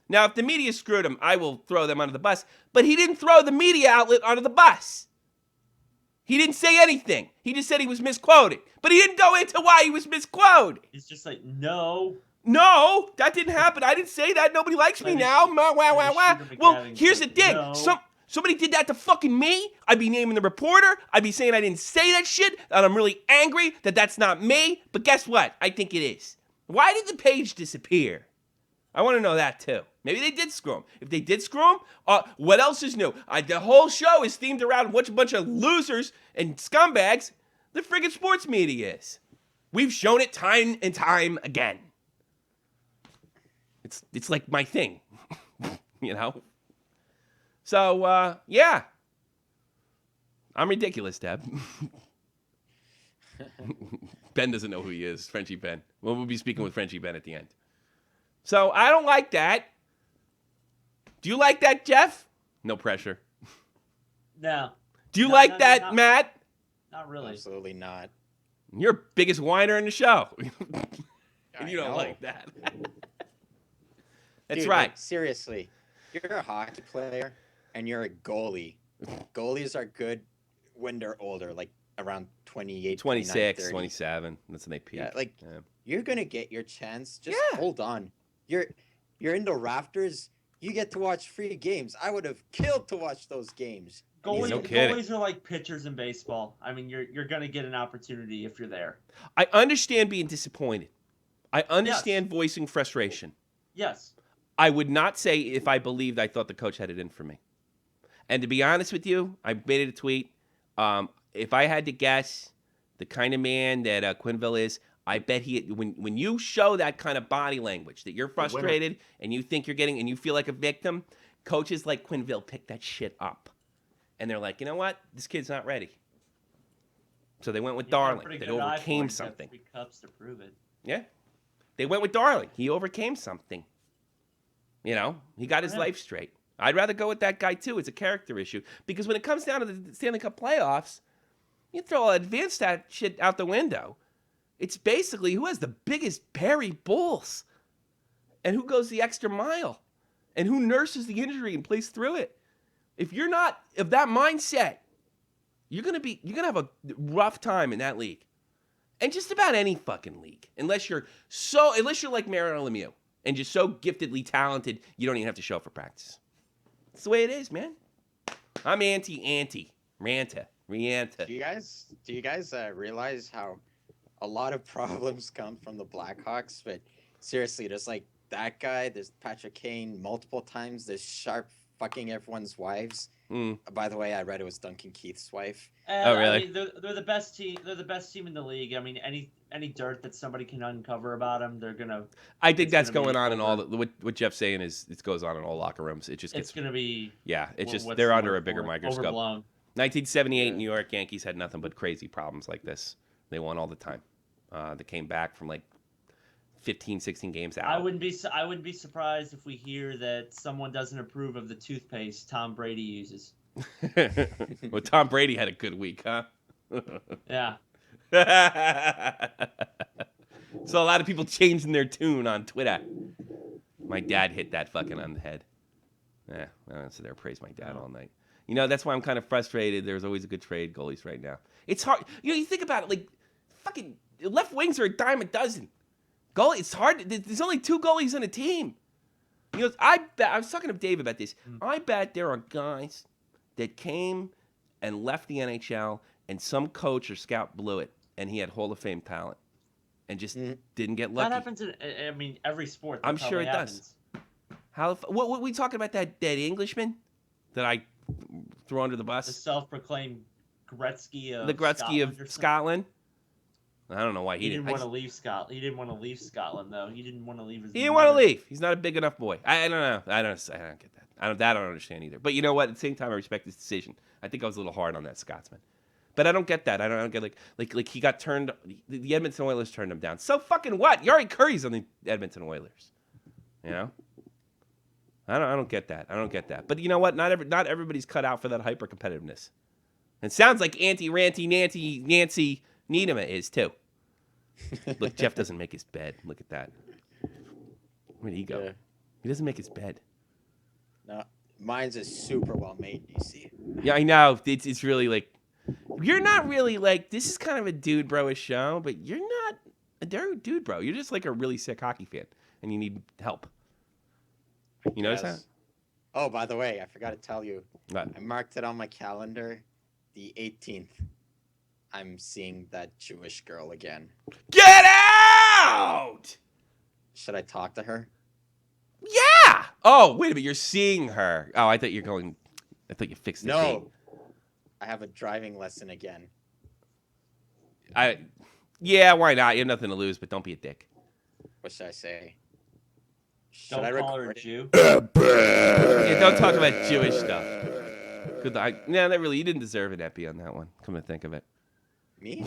Now, if the media screwed him, I will throw them under the bus. But he didn't throw the media outlet under the bus. He didn't say anything. He just said he was misquoted. But he didn't go into why he was misquoted. He's just like, no. No, that didn't happen. I didn't say that. Nobody likes me now. Well, here's the thing. No. Somebody did that to fucking me. I'd be naming the reporter. I'd be saying I didn't say that shit. And I'm really angry that that's not me. But guess what? I think it is. Why did the page disappear? I want to know that too. Maybe they did screw him. If they did screw him, what else is new? The whole show is themed around what a bunch of losers and scumbags the friggin' sports media is. We've shown it time and time again. It's like my thing, you know? So, yeah. I'm ridiculous, Deb. Ben doesn't know who he is, Frenchie Ben. Well, we'll be speaking with Frenchie Ben at the end. So, I don't like that. Do you like that, Jeff? No pressure. No. Do you like that, not, Matt? Not really. Absolutely not. You're biggest whiner in the show. And you don't know. like that. That's Dude, right. Like, seriously, you're a hockey player and you're a goalie. Goalies are good when they're older, like around 28, 26, 30. 27. That's when they peak. Yeah, you're going to get your chance. Just Yeah. hold on. You're in the rafters. You get to watch free games. I would have killed to watch those games. Goalies are like pitchers in baseball. I mean, you're going to get an opportunity if you're there. I understand being disappointed. I understand voicing frustration. Yes. I would not say if I believed I thought the coach had it in for me. And to be honest with you, I made it a tweet. If I had to guess the kind of man that Quenneville is, I bet when you show that kind of body language, that you're frustrated and you think you're getting, and you feel like a victim, coaches like Quenneville pick that shit up. And they're like, you know what? This kid's not ready. So they went with Darling. They overcame something. 3 cups to prove it. Yeah. They went with Darling. He overcame something. You know, he got his life straight. I'd rather go with that guy, too. It's a character issue. Because when it comes down to the Stanley Cup playoffs, you throw advanced that shit out the window. It's basically who has the biggest Barry Bulls and who goes the extra mile and who nurses the injury and plays through it. If you're not of that mindset, you're gonna have a rough time in that league. And just about any fucking league. Unless you're like Mario Lemieux and just so giftedly talented, you don't even have to show up for practice. That's the way it is, man. I'm anti-Ranta. Do you guys realize how a lot of problems come from the Blackhawks? But seriously, there's like that guy, there's Patrick Kane multiple times, there's Sharp fucking everyone's wives. By the way, I read it was Duncan Keith's wife. Oh, really? I mean, they're the best team. They're the best team in the league. I mean, any dirt that somebody can uncover about them, they're gonna. I think that's going on in all. What Jeff's saying is it goes on in all locker rooms. It just gets. It's gonna be. Yeah, it's just they're under a bigger microscope. Overblown. 1978 New York Yankees had nothing but crazy problems like this. They won all the time. They came back from like 15, 16 games out. I wouldn't be surprised if we hear that someone doesn't approve of the toothpaste Tom Brady uses. Well, Tom Brady had a good week, huh? Yeah. So a lot of people changing their tune on Twitter. My dad hit that fucking on the head. Yeah, I don't sit there and praise my dad all night. You know, that's why I'm kind of frustrated. There's always a good trade goalies right now. It's hard. You know, you think about it, like, fucking left wings are a dime a dozen. Goalie, it's hard. There's only 2 goalies on a team. You know, I was talking to Dave about this. I bet there are guys that came and left the NHL and some coach or scout blew it and he had Hall of Fame talent and just didn't get lucky. That happens in, I mean, every sport. I'm sure it does. What we talking about that Englishman that I threw under the bus? The self-proclaimed Gretzky of the Gretzky of Scotland. I don't know why he didn't want to leave Scotland. He didn't want to leave Scotland, though. He didn't want to leave his. He didn't want to leave. He's not a big enough boy. I don't know. I don't get that. I don't understand either. But you know what? At the same time, I respect his decision. I think I was a little hard on that Scotsman. But I don't get that. I don't get like he got turned. The Edmonton Oilers turned him down. So fucking what? Yari Curry's on the Edmonton Oilers. You know. I don't get that. I don't get that. But you know what? Not everybody's cut out for that hyper competitiveness. It sounds like Ranty Nancy Needham is too. Look, Jeff doesn't make his bed. Look at that. Where did he go? Yeah. He doesn't make his bed. No, mine's is super well made. You see. Yeah, I know. It's really like you're not really like this is kind of a dude bro-ish show, but you're not a dude bro. You're just like a really sick hockey fan, and you need help. You notice that? Oh, by the way, I forgot to tell you. What? I marked it on my calendar. The 18th. I'm seeing that Jewish girl again. Get out! Should I talk to her? Yeah. Oh, wait a minute. You're seeing her. Oh, I thought you fixed the date. No. I have a driving lesson again. Yeah, why not? You have nothing to lose, but don't be a dick. What should I say? Should Don't I call her a record it? Jew. Yeah, don't talk about Jewish stuff. No, not really. You didn't deserve an epi on that one. Come to think of it. Me?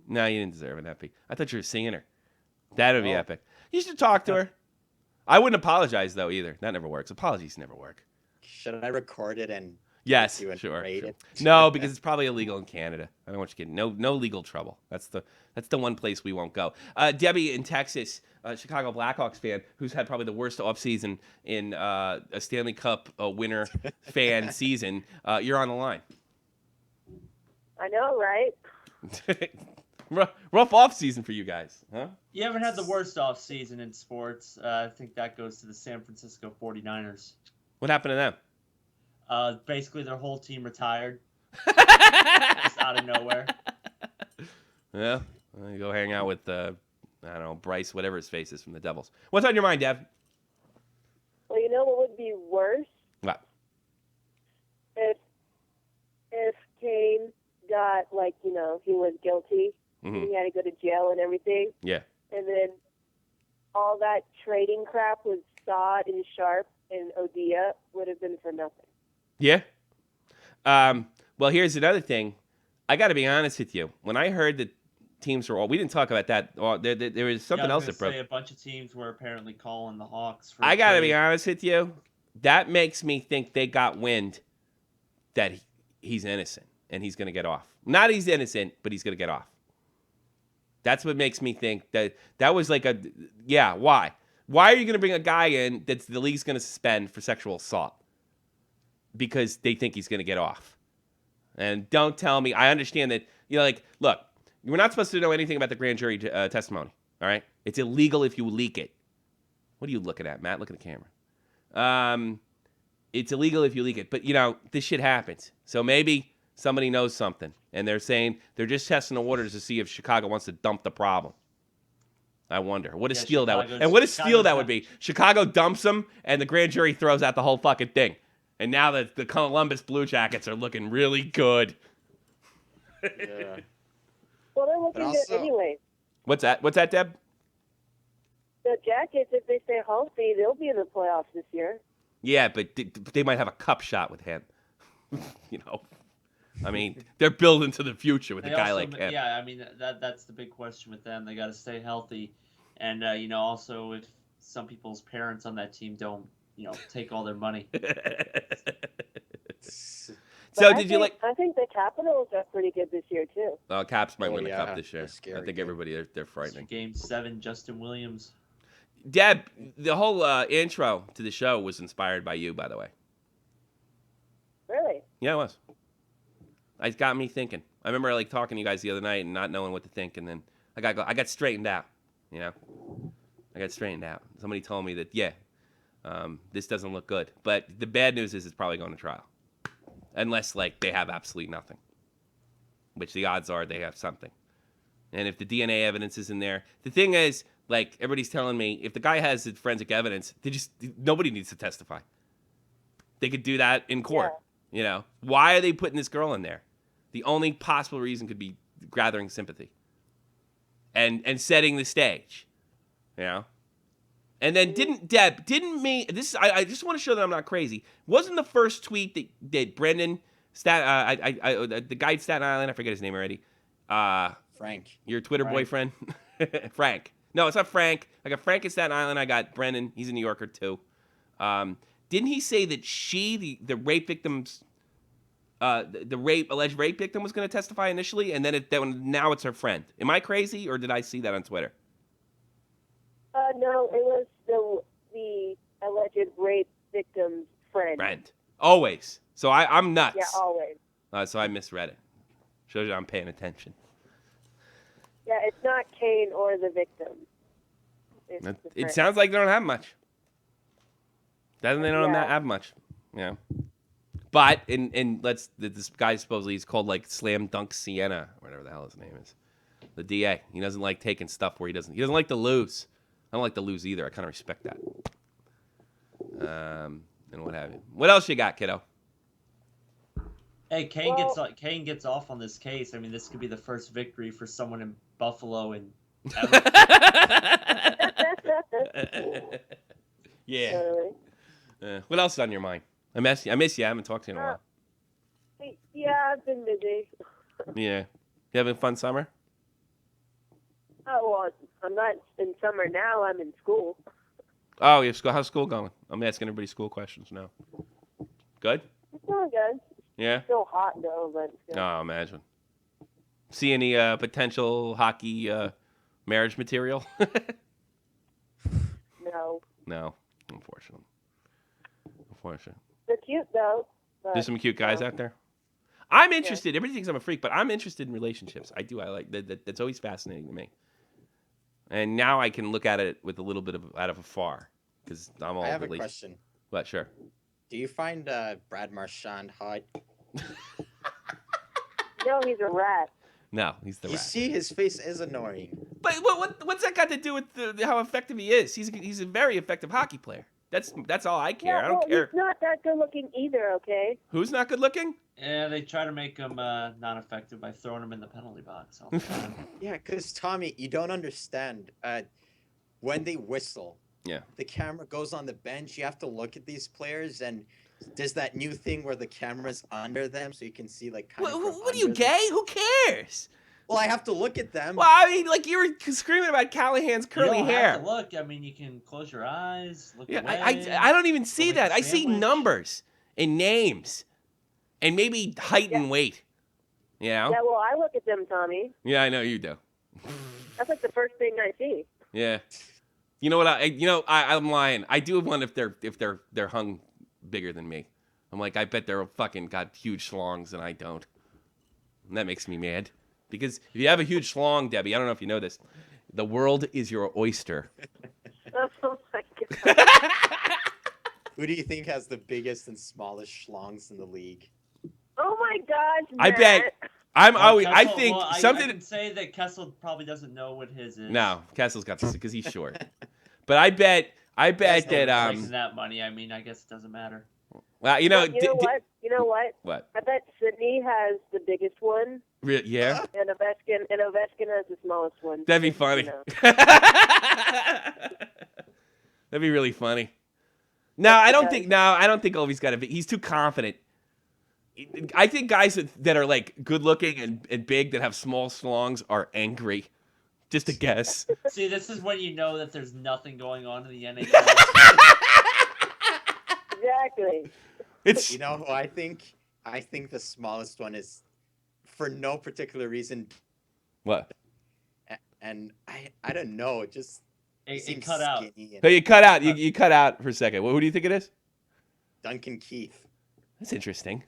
No, you didn't deserve an epi. I thought you were seeing her. That would be Oh. epic. You should talk to her. I wouldn't apologize though either. That never works. Apologies never work. Should I record it and Yes, you and sure. rate Sure. it? No, because it's probably illegal in Canada. I don't want you getting no legal trouble. That's the one place we won't go. Debbie in Texas, Chicago Blackhawks fan, who's had probably the worst offseason in a Stanley Cup winner fan season. You're on the line. I know, right? Rough offseason for you guys, huh? You haven't had the worst off season in sports. I think that goes to the San Francisco 49ers. What happened to them? Basically, their whole team retired. Just out of nowhere. Yeah, well, you go hang out with I don't know, Bryce, whatever his face is from the Devils. What's on your mind, Dev? Well, you know what would be worse? What? If Kane got, like, you know, he was guilty, Mm-hmm. he had to go to jail and everything, Yeah. and then all that trading crap with Sod and Sharp and Odia would have been for nothing. Yeah. Well, here's another thing. I got to be honest with you. When I heard that teams were all, we didn't talk about that. There was something else that broke. A bunch of teams were apparently calling the Hawks. For I got to trade. be honest with you. That makes me think they got wind that he's innocent and he's going to get off. Not he's innocent, but he's going to get off. That's what makes me think that was like why? Why are you going to bring a guy in that the league's going to suspend for sexual assault? Because they think he's going to get off. And don't tell me, I understand that, look, we're not supposed to know anything about the grand jury testimony, all right? It's illegal if you leak it. What are you looking at, Matt? Look at the camera. It's illegal if you leak it. But, this shit happens. So maybe somebody knows something. And they're saying they're just testing the waters to see if Chicago wants to dump the problem. I wonder. What a steal that would. And what a steal that would be. Chicago dumps them, and the grand jury throws out the whole fucking thing. And now that the Columbus Blue Jackets are looking really good. Yeah. Well, they're looking But good also- anyway. What's that? What's that, Deb? The Jackets, if they stay healthy, they'll be in the playoffs this year. Yeah, but they might have a cup shot with him. I mean, they're building to the future with a guy like him. Yeah, I mean that's the big question with them. They got to stay healthy, and also if some people's parents on that team don't take all their money. So But did you like? I think the Capitals are pretty good this year too. Caps might Oh, win the yeah, cup this year. they're scary, I think dude. everybody they're frightening. Game 7, Justin Williams. Deb, the whole intro to the show was inspired by you, by the way. Really? Yeah, it was. It got me thinking. I remember talking to you guys the other night and not knowing what to think, and then I got straightened out. I got straightened out. Somebody told me that this doesn't look good, but the bad news is it's probably going to trial, unless they have absolutely nothing, which the odds are they have something. And if the DNA evidence is in there, the thing is, everybody's telling me, if the guy has the forensic evidence, nobody needs to testify. They could do that in court. Yeah. Why are they putting this girl in there? The only possible reason could be gathering sympathy and setting the stage. And then I just want to show that I'm not crazy. Wasn't the first tweet that Brendan the guy at Staten Island, I forget his name already. Frank. Your Twitter Frank. boyfriend? Frank. No, it's not Frank. I got Frank at Staten Island. I got Brendan. He's a New Yorker too. didn't he say that the rape victim's alleged rape victim was going to testify initially, and then now it's her friend? Am I crazy, or did I see that on Twitter? No, it was the alleged rape victim's friend. Always. So I'm nuts. Yeah, always. So I misread it. Shows you I'm paying attention. Yeah, it's not Kane or the victim. It sounds like they don't have much. They don't have much. Yeah. But this guy supposedly he's called like Slam Dunk Sienna, or whatever the hell his name is. The DA. He doesn't like taking stuff where he doesn't like to lose. I don't like to lose either. I kind of respect that. And what have you. What else you got, kiddo? Hey, Kane gets off on this case. I mean, this could be the first victory for someone in Buffalo and Yeah. What else is on your mind? I miss you. I haven't talked to you in a while. Yeah, I've been busy. Yeah. You having a fun summer? Oh, well, I'm not in summer now. I'm in school. Oh, you have school. How's school going? I'm asking everybody school questions now. Good? It's going good. Yeah? It's still hot, though. But Oh, imagine. See any potential hockey marriage material? No. No, unfortunately. They're cute, though. There's some cute guys out there. I'm interested. Everybody thinks I'm a freak, but I'm interested in relationships. I do. I like that. That's always fascinating to me. And now I can look at it with a little bit out of afar because I'm all. I have a question. What? Sure. Do you find Brad Marchand hot? No, he's a rat. No, he's the rat. You see, his face is annoying. But what's that got to do with how effective he is? He's a very effective hockey player. That's all I care. I don't care. He's not that good looking either. Okay. Who's not good looking? Yeah, they try to make him non-effective by throwing him in the penalty box all the time. Yeah, because Tommy, you don't understand. When they whistle, the camera goes on the bench. You have to look at these players, and there's that new thing where the camera's under them, so you can see like. What are you, gay? Who cares? Well, I have to look at them. Well, I mean, like you were screaming about Callahan's curly you don't hair. Have to look. I mean, you can close your eyes. Look away. I don't even see that. I see sandwich. numbers and names, and maybe height and weight. You know? Yeah, well, I look at them, Tommy. Yeah, I know you do. That's like the first thing I see. Yeah. You know what? I'm lying. I do wonder if they're hung bigger than me. I'm like, I bet they're fucking got huge schlongs and I don't. And that makes me mad. Because if you have a huge schlong, Debbie, I don't know if you know this, the world is your oyster. Oh my god. Who do you think has the biggest and smallest schlongs in the league? Oh my gosh. I Matt. bet. I think something. I can say that Kessel probably doesn't know what his is. No, Kessel's got this because he's short. But I bet that Making that money. I mean, I guess it doesn't matter. Well, you know. What? You know what? What? I bet Sydney has the biggest one. Yeah. And Ovechkin has the smallest one. That'd be funny. You know. That'd be really funny. No, I don't think Ovi's got he's too confident. I think guys that are like good looking and big that have small schlongs are angry. Just a guess. See, this is when you know that there's nothing going on in the NHL. Exactly. It's You know who I think? I think the smallest one is, for no particular reason, what? and I don't know. It just it seems cut out. skinny and So you cut out. You cut out for a second. Who do you think it is? Duncan Keith. That's interesting.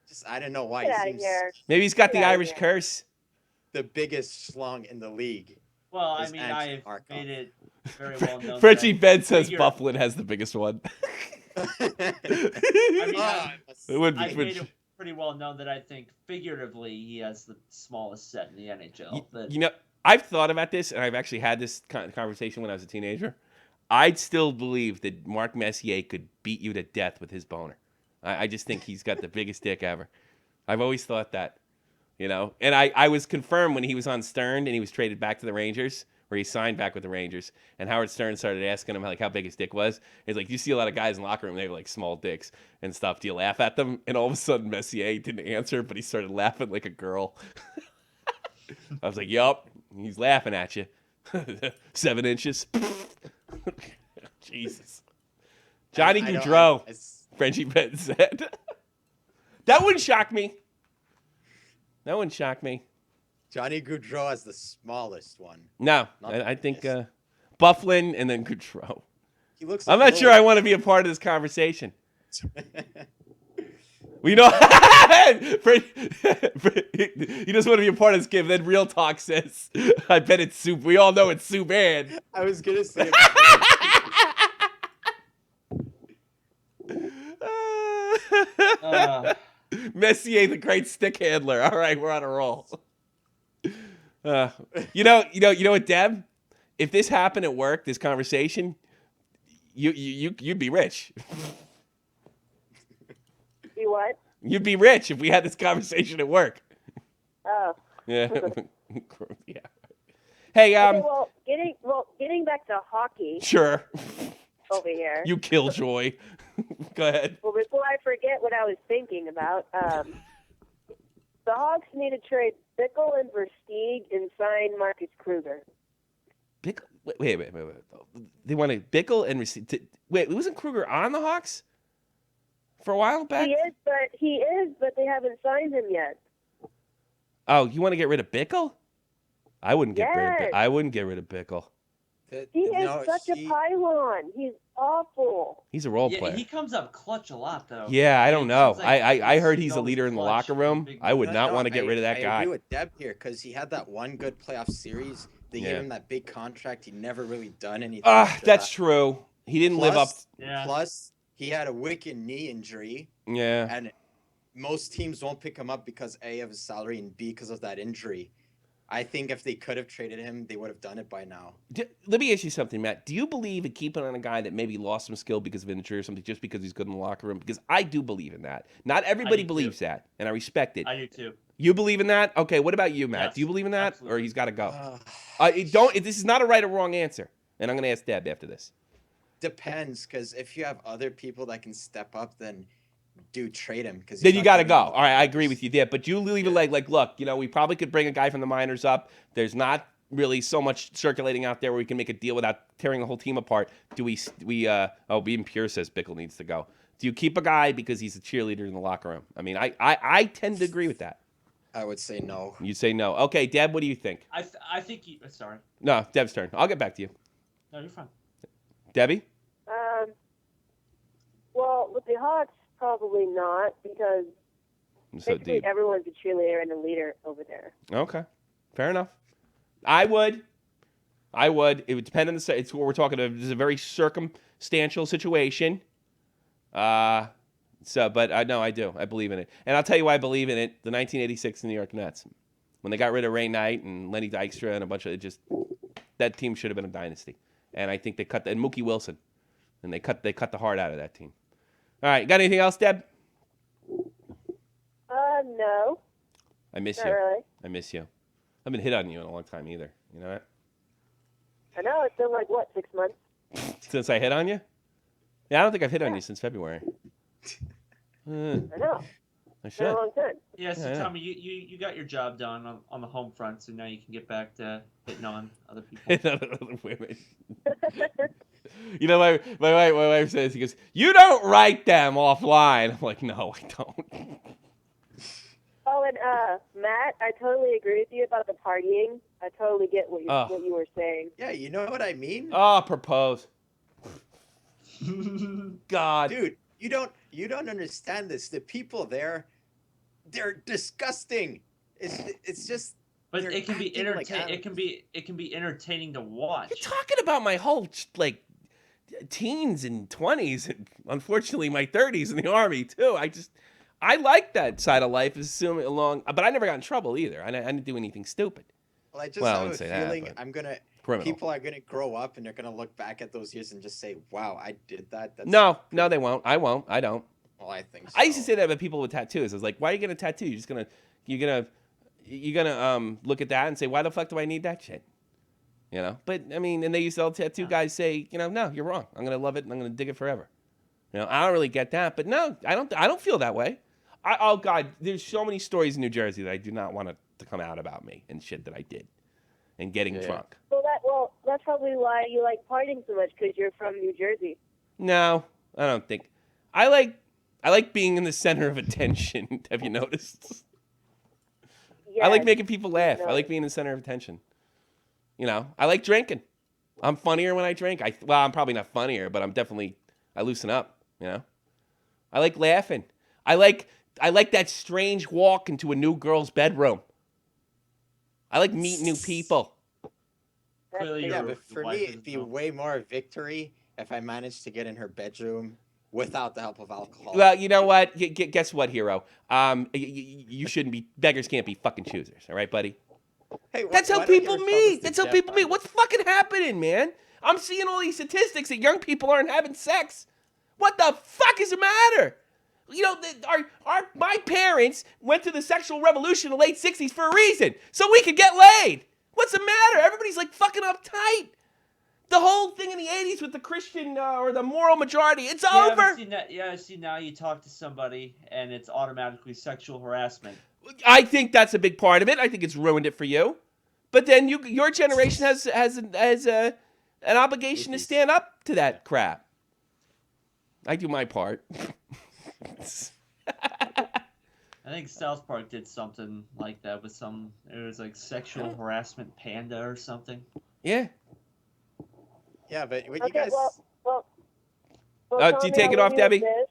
Just I don't know why Get he out of seems here. Maybe he's got Get the outta Irish here. curse. the biggest schlong in the league. Well, I Is mean, Ange I've Markov. made it very well known. Frenchie Ben says figure- Bufflin has the biggest one. I It would I've be. made it pretty well known that I think figuratively he has the smallest set in the NHL. You know, I've thought about this, and I've actually had this conversation when I was a teenager. I'd still believe that Mark Messier could beat you to death with his boner. I just think he's got the biggest dick ever. I've always thought that, you know. And I was confirmed when he was on Stern and he was traded back to the Rangers, where he signed back with the Rangers. And Howard Stern started asking him like how big his dick was. He's like, you see a lot of guys in the locker room, they have like small dicks and stuff. Do you laugh at them? And all of a sudden Messier didn't answer, but he started laughing like a girl. I was like, yup, he's laughing at you. 7 inches. Jesus. Johnny Gaudreau, Frenchie Ben said. That wouldn't shock me. That wouldn't shock me. Johnny Gaudreau has the smallest one. No, I think Bufflin and then Gaudreau. He looks. I'm not sure I want to be a part of this conversation. We know he doesn't want to be a part of this game. Then Real Talk says, "I bet it's Soup." We all know it's Soup Man. I was gonna say. Messier, the great stick handler. All right, we're on a roll. You know what, Deb? If this happened at work, this conversation, you'd be rich. You what? You'd be rich if we had this conversation at work. Oh. Yeah. Yeah. Hey, Okay, getting back to hockey Sure. over here. You killjoy. Go ahead. Well, before I forget what I was thinking about, the Hawks need to trade Bickle and Versteeg and sign Marcus Kruger. Bickle? Wait. They want to Bickle and receive. Wait, wasn't Kruger on the Hawks for a while back? He is, but they haven't signed him yet. Oh, you want to get rid of Bickle? I wouldn't get rid of. Yes. I wouldn't get rid of Bickle. He is such a pylon. He's awful. He's a role player. He comes up clutch a lot, though. Yeah, I don't know. Like I heard he's a always leader in the clutch locker room. and I would big- not want to get rid of that guy. I agree with Deb here because he had that one good playoff series. They gave him that big contract. He never really done anything. That's true. He didn't live up. Yeah. Plus, he had a wicked knee injury. Yeah. And most teams won't pick him up because A, of his salary, and B, because of that injury. I think if they could have traded him, they would have done it by now. Let me ask you something, Matt. Do you believe in keeping on a guy that maybe lost some skill because of injury or something just because he's good in the locker room? Because I do believe in that. Not everybody believes that, and I respect it. I do too. You believe in that? Okay, what about you, Matt? Yes, Do you believe in that? absolutely. Or he's got to go? This is not a right or wrong answer. And I'm going to ask Deb after this. Depends, because if you have other people that can step up, then do trade him. Because Then you got to go. All right, I agree with you there. But you leave it like, look, we probably could bring a guy from the minors up. There's not really so much circulating out there where we can make a deal without tearing the whole team apart. Being Pure says Bickle needs to go. Do you keep a guy because he's a cheerleader in the locker room? I mean, I tend to agree with that. I would say no. You say no. Okay, Deb, what do you think? I think you. Sorry. No, Deb's turn. I'll get back to you. No, you're fine. Debbie? Well, with the Hawks, probably not, because So basically deep. everyone's a cheerleader and a leader over there. Okay, fair enough. I would. It would depend on the. It's what we're talking about. This is a very circumstantial situation. But I do. I believe in it, and I'll tell you why I believe in it. The 1986 New York Nets, when they got rid of Ray Knight and Lenny Dykstra and a bunch of that team should have been a dynasty, and I think they cut and Mookie Wilson, and they cut the heart out of that team. All right, got anything else, Deb? No. I miss Not you. really. I miss you. I haven't hit on you in a long time either. You know that? I know, it's been like, 6 months? Since I hit on you? Yeah, I don't think I've hit on you since February. I know. I It's been a should. long time. Yeah, so Yeah, yeah. Tommy, you got your job done on the home front, so now you can get back to hitting on other people. Hit on other women. My wife says, he goes, you don't write them offline. I'm like, no, I don't. Oh, and Matt, I totally agree with you about the partying. I totally get what you were saying. Yeah, you know what I mean? Oh, propose. God. Dude, you don't understand this. The people there, they're disgusting. It's just. But they're it can be acting like entertaining. It can be entertaining to watch. You're talking about my whole, teens and 20s, and unfortunately my 30s in the Army, too. I like that side of life, but I never got in trouble either. I didn't do anything stupid. Well, I just Well, I have a wouldn't say that, feeling but criminal. people are gonna grow up and they're gonna look back at those years and just say, "Wow, I did that." That's No, they won't. I won't. I don't. Well, I think so. I used to say that about people with tattoos. I was like, why are you getting a tattoo? You're gonna look at that and say, why the fuck do I need that shit? But I mean, and they used to all tattoo guys say, no, you're wrong. I'm gonna love it and I'm gonna dig it forever. I don't really get that, but no, I don't feel that way. Oh God, there's so many stories in New Jersey that I do not want to come out about me and shit that I did, and getting drunk. Well, that's probably why you like partying so much, because you're from New Jersey. No, I don't think. I like being in the center of attention. Have you noticed? Yeah, I like making people laugh. no. I like being in the center of attention. You know, I like drinking. I'm funnier when I drink. I'm probably not funnier, but I loosen up, you know? I like laughing. I like that strange walk into a new girl's bedroom. I like meeting new people. Clearly, Yeah, your but for wife me, is it'd be no- way more a victory if I managed to get in her bedroom without the help of alcohol. Well, you know what? Guess what, hero? You shouldn't be. Beggars can't be fucking choosers. All right, buddy. Hey, That's how why don't you people ever tell this meet. to That's how Jeff people meet. on What's fucking happening, man? I'm seeing all these statistics that young people aren't having sex. What the fuck is the matter? You know, my parents went through the sexual revolution in the late 60s for a reason, so we could get laid. What's the matter? Everybody's like fucking uptight. The whole thing in the 80s with the Christian or the moral majority, it's Yeah, over. but see, now you talk to somebody and it's automatically sexual harassment. I think that's a big part of it. I think it's ruined it for you. But then your generation has an obligation to stand up to that crap. I do my part. I think South Park did something like that with it was like sexual harassment panda or something. Yeah. Yeah, but what you Okay, guys... well, Do you Tommy, take I'll it off, leave you with Debbie? this.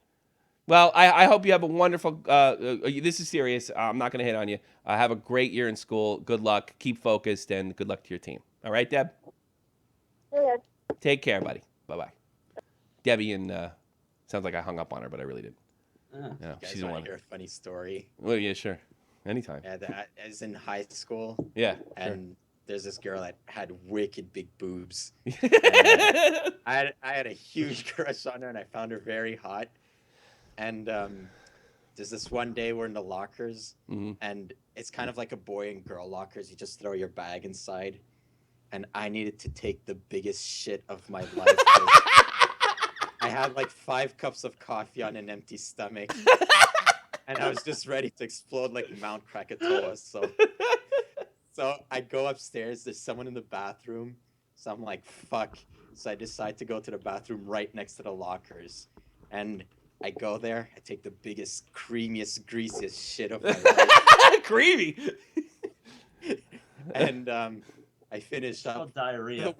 Well, I hope you have a wonderful. This is serious. I'm not going to hit on you. Have a great year in school. Good luck. Keep focused, and good luck to your team. All right, Deb. Okay. Take care, buddy. Bye bye. Debbie and sounds like I hung up on her, but I really did. No, You guys she's the want one. to hear a funny story? Well, yeah, sure. Anytime. Yeah, I was in high school, Yeah. and there's this girl that had wicked big boobs. Sure. I had a huge crush on her, and I found her very hot. And there's this one day we're in the lockers, Mhm. and it's kind of like a boy and girl lockers. You just throw your bag inside, and I needed to take the biggest shit of my life. 'Cause I had like 5 cups of coffee on an empty stomach, and I was just ready to explode like Mount Krakatoa. So I go upstairs. There's someone in the bathroom. So I'm like, fuck. So I decide to go to the bathroom right next to the lockers. And I go there. I take the biggest, creamiest, greasiest shit of my life. Creamy. And I finish It's called up diarrhea.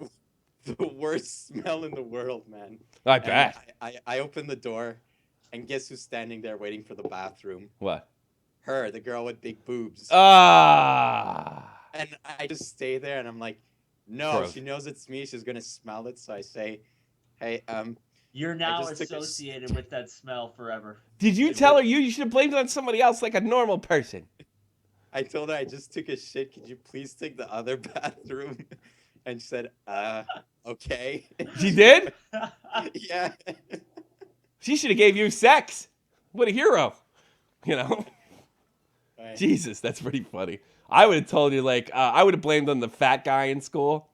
the worst smell in the world, man. I And bet. I open the door, and guess who's standing there waiting for the bathroom? What? Her, the girl with big boobs. Ah. And I just stay there, and I'm like, no, Gross. she knows it's me. She's gonna smell it. So I say, hey, You're now just took a s- associated with that smell forever. Did you It tell her was- you should have blamed it on somebody else like a normal person? I told her I just took a shit. Could you please take the other bathroom? And she said, okay. She did? Yeah. She should have gave you sex. What a hero. You know? Right. Jesus, that's pretty funny. I would have told you, like, I would have blamed on the fat guy in school.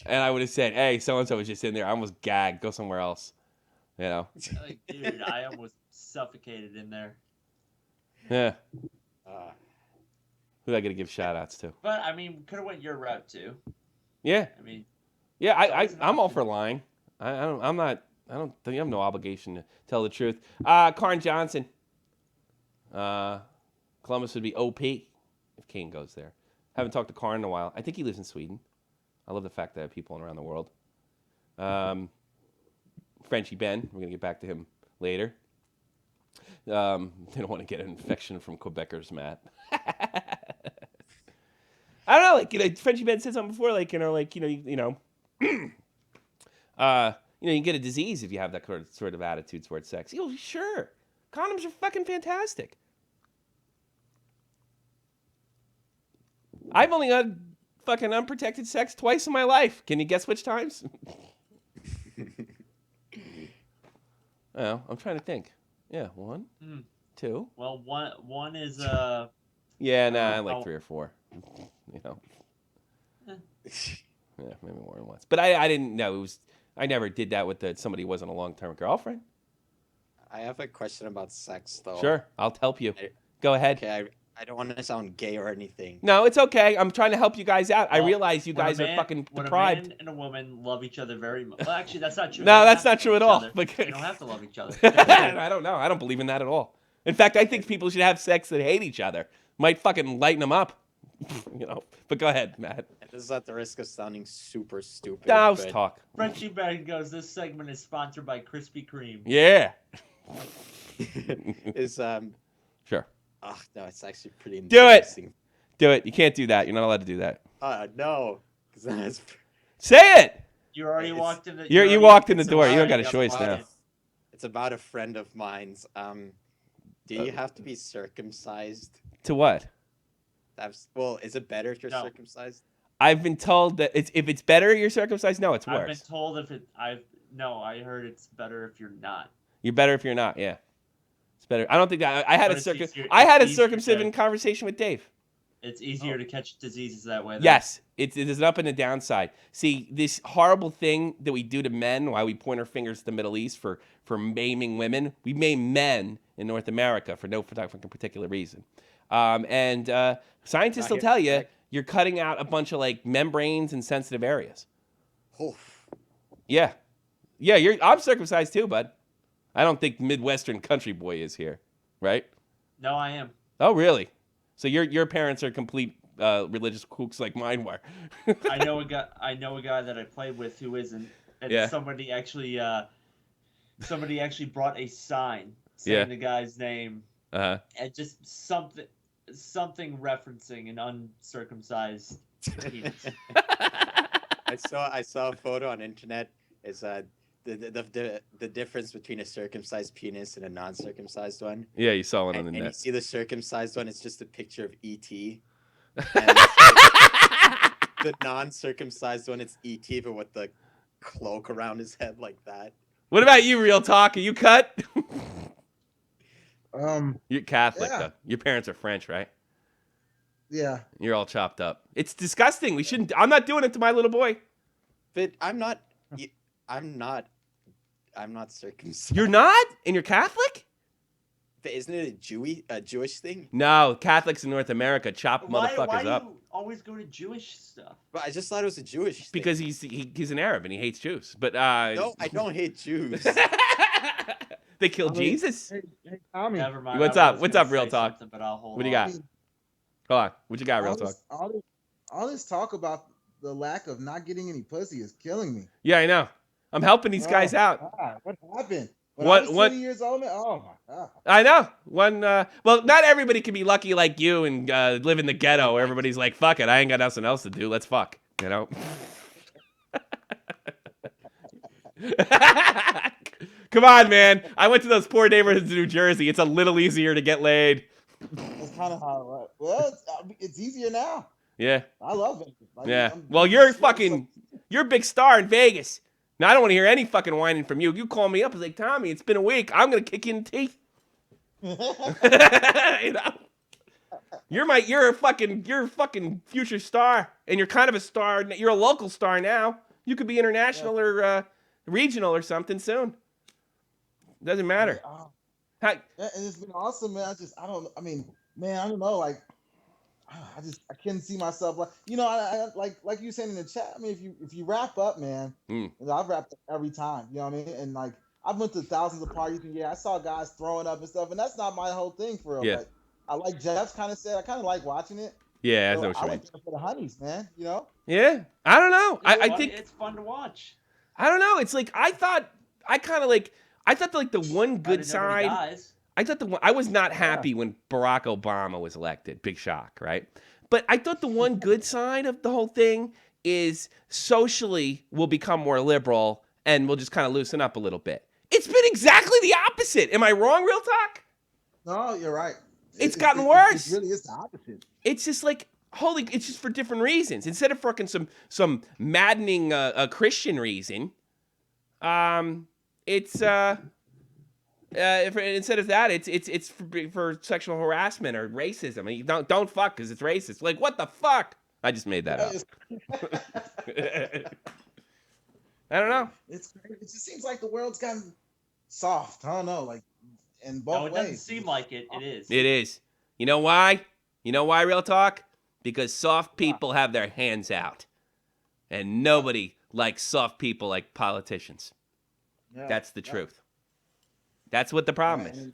And I would have said, hey, so-and-so was just in there. I almost gagged. Go somewhere else. You know? Like, dude, I almost suffocated in there. Yeah. Uh, Who I got to give shout-outs to? But I mean, could have went your route too. Yeah. I mean, Yeah, always an I'm all option. for lying. I don't think I have no obligation to tell the truth. Karn Johnson. Columbus would be OP if Kane goes there. Haven't talked to Karn in a while. I think he lives in Sweden. I love the fact that I have people around the world. Frenchie Ben, we're gonna get back to him later. They don't want to get an infection from Quebecers, Matt. I don't know, like, you know, Frenchie Ben said something before, like, you know, you get a disease if you have that sort of attitude towards sex. You know, sure, condoms are fucking fantastic. I've only had fucking unprotected sex twice in my life. Can you guess which times? Oh, I'm trying to think. Yeah, 1, 2. well, one is Yeah, nah, I like Oh. 3 or 4. You know. Eh. Yeah, maybe more than once. But I didn't know it was. I never did that with somebody who wasn't a long-term girlfriend. I have a question about sex, though. Sure, I'll help you. I- Go ahead. Okay, I don't want to sound gay or anything. No, it's okay. I'm trying to help you guys out. I Well, realize you guys are fucking when deprived. a man and a woman love each other very much. Well, actually, that's not true. No, They don't that's have not to true love at each all. other. Like- They don't have to love each other. I don't know. I don't believe in that at all. In fact, I think people should have sex that hate each other. Might fucking lighten them up. But go ahead, Matt. This is at the risk of sounding super stupid. Now let's but talk. Frenchie Bag goes, this segment is sponsored by Krispy Kreme. Yeah. is Sure. Oh no, it's actually pretty Do it! embarrassing. Do it. You can't do that. You're not allowed to do that. No, because that's Say it. You already It's- walked in the You walked in the it's door. You don't about- got a choice now. It's about a friend of mine's. Do you have to be circumcised? To what? Well, is it better if you're No. circumcised? I've been told that if it's better you're circumcised. No, it's I've been worse. told I heard it's better if you're not. You're better if you're not. Yeah. It's better. I don't think that I had But a it's easier- I had a it's easier circumcision to- conversation with Dave. It's easier to catch diseases that way. Yes, it is an up and a downside. See, this horrible thing that we do to men, why we point our fingers to the Middle East for maiming women, we maim men in North America for no particular reason. Scientists Not will here, tell you correct? you're cutting out a bunch of like membranes and sensitive areas. Oof. Yeah, I'm circumcised too, bud. I don't think Midwestern country boy is here, right? No, I am. Oh, really? So your parents are complete religious kooks like mine were. I know a guy that I played with who isn't. And Yeah. somebody actually brought a sign saying Yeah. the guy's name Uh-huh. and just something referencing an uncircumcised penis. I saw a photo on internet. It's the difference between a circumcised penis and a non-circumcised one. Yeah, you saw one on And, the and you net. see the circumcised one, it's just a picture of ET. And the non-circumcised one, it's ET, but with the cloak around his head like that. What about you, Real Talk? Are you cut? You're Catholic, Yeah. though. Your parents are French, right? Yeah. You're all chopped up. It's disgusting. We shouldn't. I'm not doing it to my little boy. But I'm not circumcised. You're not? And you're Catholic? But isn't it a Jewish thing? No, Catholics in North America chop why motherfuckers do up you always go to Jewish stuff? But I just thought it was a Jewish thing. because he's an Arab and he hates Jews. But No, I don't hate Jews. they killed I mean, Jesus. Hey, Tommy. Never mind. What's I up? was What's gonna up, Real say Talk? something, but I'll hold What do you on. got? Hold on. What you got, Real Talk? All this talk about the lack of not getting any pussy is killing me. Yeah, I know. I'm helping these guys Oh, out. God, what happened? When What- I was what- 20 years old, man. Oh my God. I know. Well, not everybody can be lucky like you and live in the ghetto where everybody's like, fuck it, I ain't got nothing else to do. Let's fuck. You know? Come on, man. I went to those poor neighborhoods in New Jersey. It's a little easier to get laid. That's kind of how it was. Well, it's easier now. Yeah. I love it. Like, Yeah. I'm- Well, you're a big star in Vegas. Now, I don't want to hear any fucking whining from you. You call me up and like, Tommy, it's been a week. I'm going to kick you in the teeth. You know? You're a fucking future star. And you're kind of a star. You're a local star now. You could be international or regional or something soon. Doesn't matter. Oh, Hi. yeah, and it's been awesome, man. I don't know. Like, I can't see myself I like you saying in the chat. I mean, if you wrap up, man, I've wrapped up every time. You know what I mean? And like, I've went to thousands of parties, and I saw guys throwing up and stuff, and that's not my whole thing for real. Yeah. But I like Jeff's kind of said. I kind of like watching it. Yeah, I So know what I you mean. like it for the honeys, man. You know? Yeah. I don't know. I think it's fun to watch. I don't know. It's like I thought the one good Provided nobody side. dies. I was not happy when Barack Obama was elected. Big shock, right? But I thought the one good side of the whole thing is socially we'll become more liberal and we'll just kind of loosen up a little bit. It's been exactly the opposite. Am I wrong, Real Talk? No, you're right. It's gotten worse. It really is the opposite. It's just like it's just for different reasons. Instead of fucking some maddening Christian reason, instead of that, it's for sexual harassment or racism. I mean, don't fuck because it's racist. Like, what the fuck? I just made that up. I don't know. It's crazy. It just seems like the world's gotten soft. I don't know, like in both No, it doesn't ways. seem like it. It is. It is. You know why? You know why, real talk? Because soft people have their hands out. And nobody likes soft people like politicians. Yeah, That's the truth. That's what the problem is.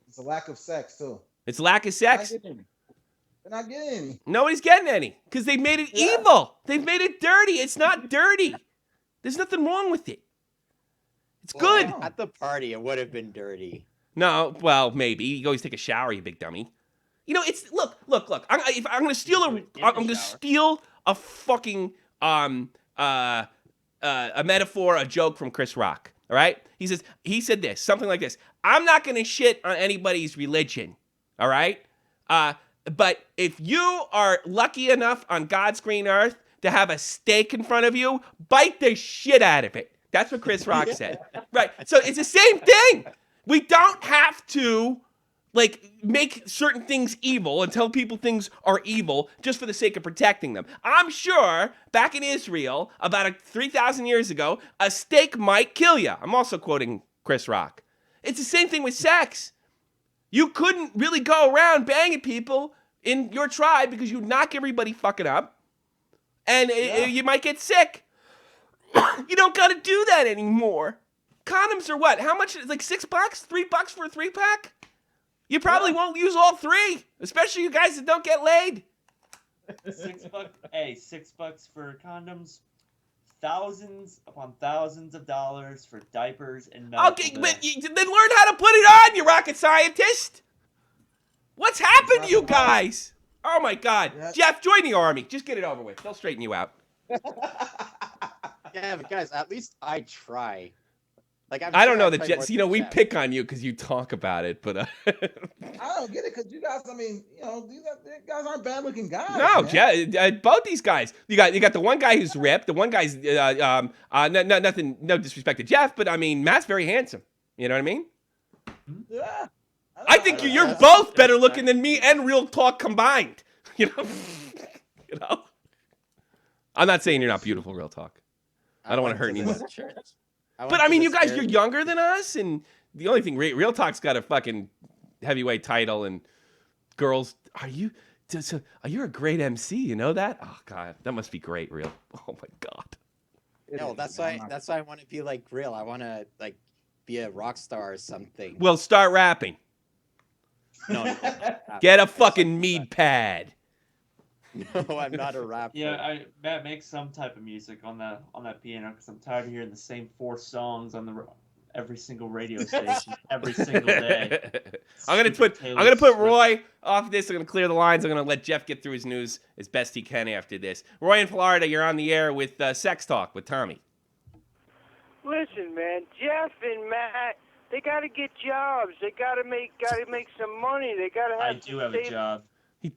It's a lack of sex too. It's lack of sex. They're not getting any. Nobody's getting any because they made it evil. They've made it dirty. It's not dirty. There's nothing wrong with it. It's good. At the party, it would have been dirty. No, well, maybe. You always take a shower, you big dummy. You know, it's look. If I'm gonna steal a fucking a metaphor, a joke from Chris Rock. All right, he said this, something like this: I'm not gonna shit on anybody's religion. All right, but if you are lucky enough on God's green earth to have a steak in front of you, bite the shit out of it. That's what Chris Rock said. Right. So it's the same thing. We don't have to make certain things evil and tell people things are evil just for the sake of protecting them. I'm sure back in Israel, about 3,000 years ago, a steak might kill you. I'm also quoting Chris Rock. It's the same thing with sex. You couldn't really go around banging people in your tribe because you'd knock everybody fucking up and you might get sick. You don't got to do that anymore. Condoms are what? How much? Like $6? $3 for a 3-pack? You probably won't use all 3, especially you guys that don't get laid. $6. Hey, $6 for condoms. Thousands upon thousands of dollars for diapers and medical Okay, bills. but then learn how to put it on, you rocket scientist. What's happened to you guys? Oh my God, Jeff, join the army. Just get it over with. They'll straighten you out. Yeah, but guys, at least I try. I don't know that Jeff. You know, we pick on you because you talk about it, but I don't get it because you guys. I mean, you know, these guys aren't bad looking guys. No, man. Jeff, both these guys. You got the one guy who's ripped. The one guy's no disrespect to Jeff, but I mean, Matt's very handsome. You know what I mean? Yeah. I think you're both better looking than me and Real Talk combined. You know. You know. I'm not saying you're not beautiful, Real Talk. I don't want to hurt anyone. But I mean, you guys, you're younger than us, and the only thing Real Talk's got a fucking heavyweight title, and girls, are you a great MC? You know that? Oh God, that must be great, Real. Oh my God. No, that's why I want to be like Real. I want to be a rock star or something. Well, start rapping. No. Get a fucking mead pad. No, I'm not a rapper. Yeah, Matt, make some type of music on that piano because I'm tired of hearing the same 4 songs on every single radio station every single day. I'm gonna put Roy off this. I'm gonna clear the lines. I'm gonna let Jeff get through his news as best he can after this. Roy in Florida, you're on the air with Sex Talk with Tommy. Listen, man, Jeff and Matt, they gotta get jobs. They gotta make some money. They gotta have. I do have a job. And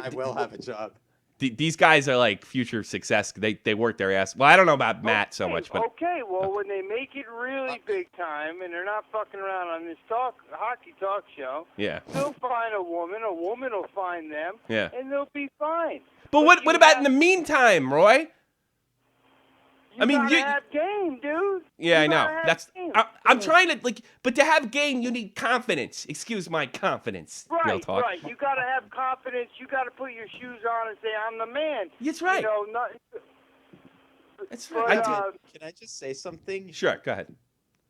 I will have a job. These guys are like future success. They work their ass. Well, I don't know about Matt so much, but well, when they make it really big time and they're not fucking around on this hockey talk show, they'll find a woman will find them, and they'll be fine. But what about in the meantime, Roy? You gotta have game, dude. Yeah, I know. I'm trying to but to have game, you need confidence. Excuse my confidence. Real talk. Right. You gotta have confidence. You gotta put your shoes on and say, "I'm the man." That's right. You know, That's right. Can I just say something? Sure. Go ahead.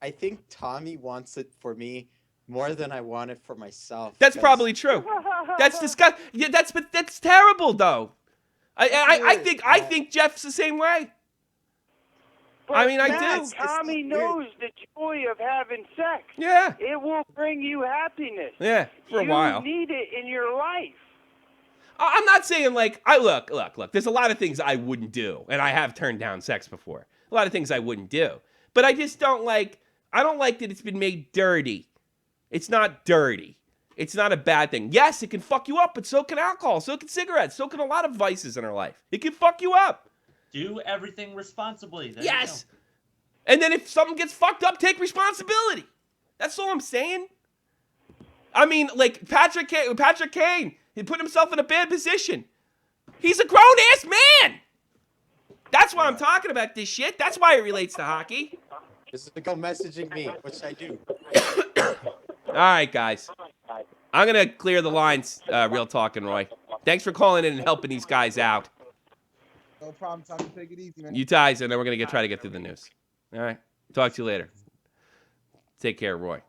I think Tommy wants it for me more than I want it for myself. That's probably true. That's disgusting. Yeah, that's terrible, though. I think Jeff's the same way. But I mean, I Matt, do. Tommy knows the joy of having sex. Yeah. It will bring you happiness. Yeah, for a while. You need it in your life. I'm not saying look. There's a lot of things I wouldn't do, and I have turned down sex before. A lot of things I wouldn't do, but I just don't like. I don't like that it's been made dirty. It's not dirty. It's not a bad thing. Yes, it can fuck you up, but so can alcohol, so can cigarettes, so can a lot of vices in our life. It can fuck you up. Do everything responsibly. There yes. And then if something gets fucked up, take responsibility. That's all I'm saying. I mean, like Patrick Kane, he put himself in a bad position. He's a grown-ass man. That's why I'm talking about this shit. That's why it relates to hockey. Just go messaging me, which I do. All right, guys. I'm going to clear the lines, Real Talking Roy. Thanks for calling in and helping these guys out. No problem. Time to take it easy, man. You guys, and then we're going to try to get through the news. All right. Talk to you later. Take care, Roy.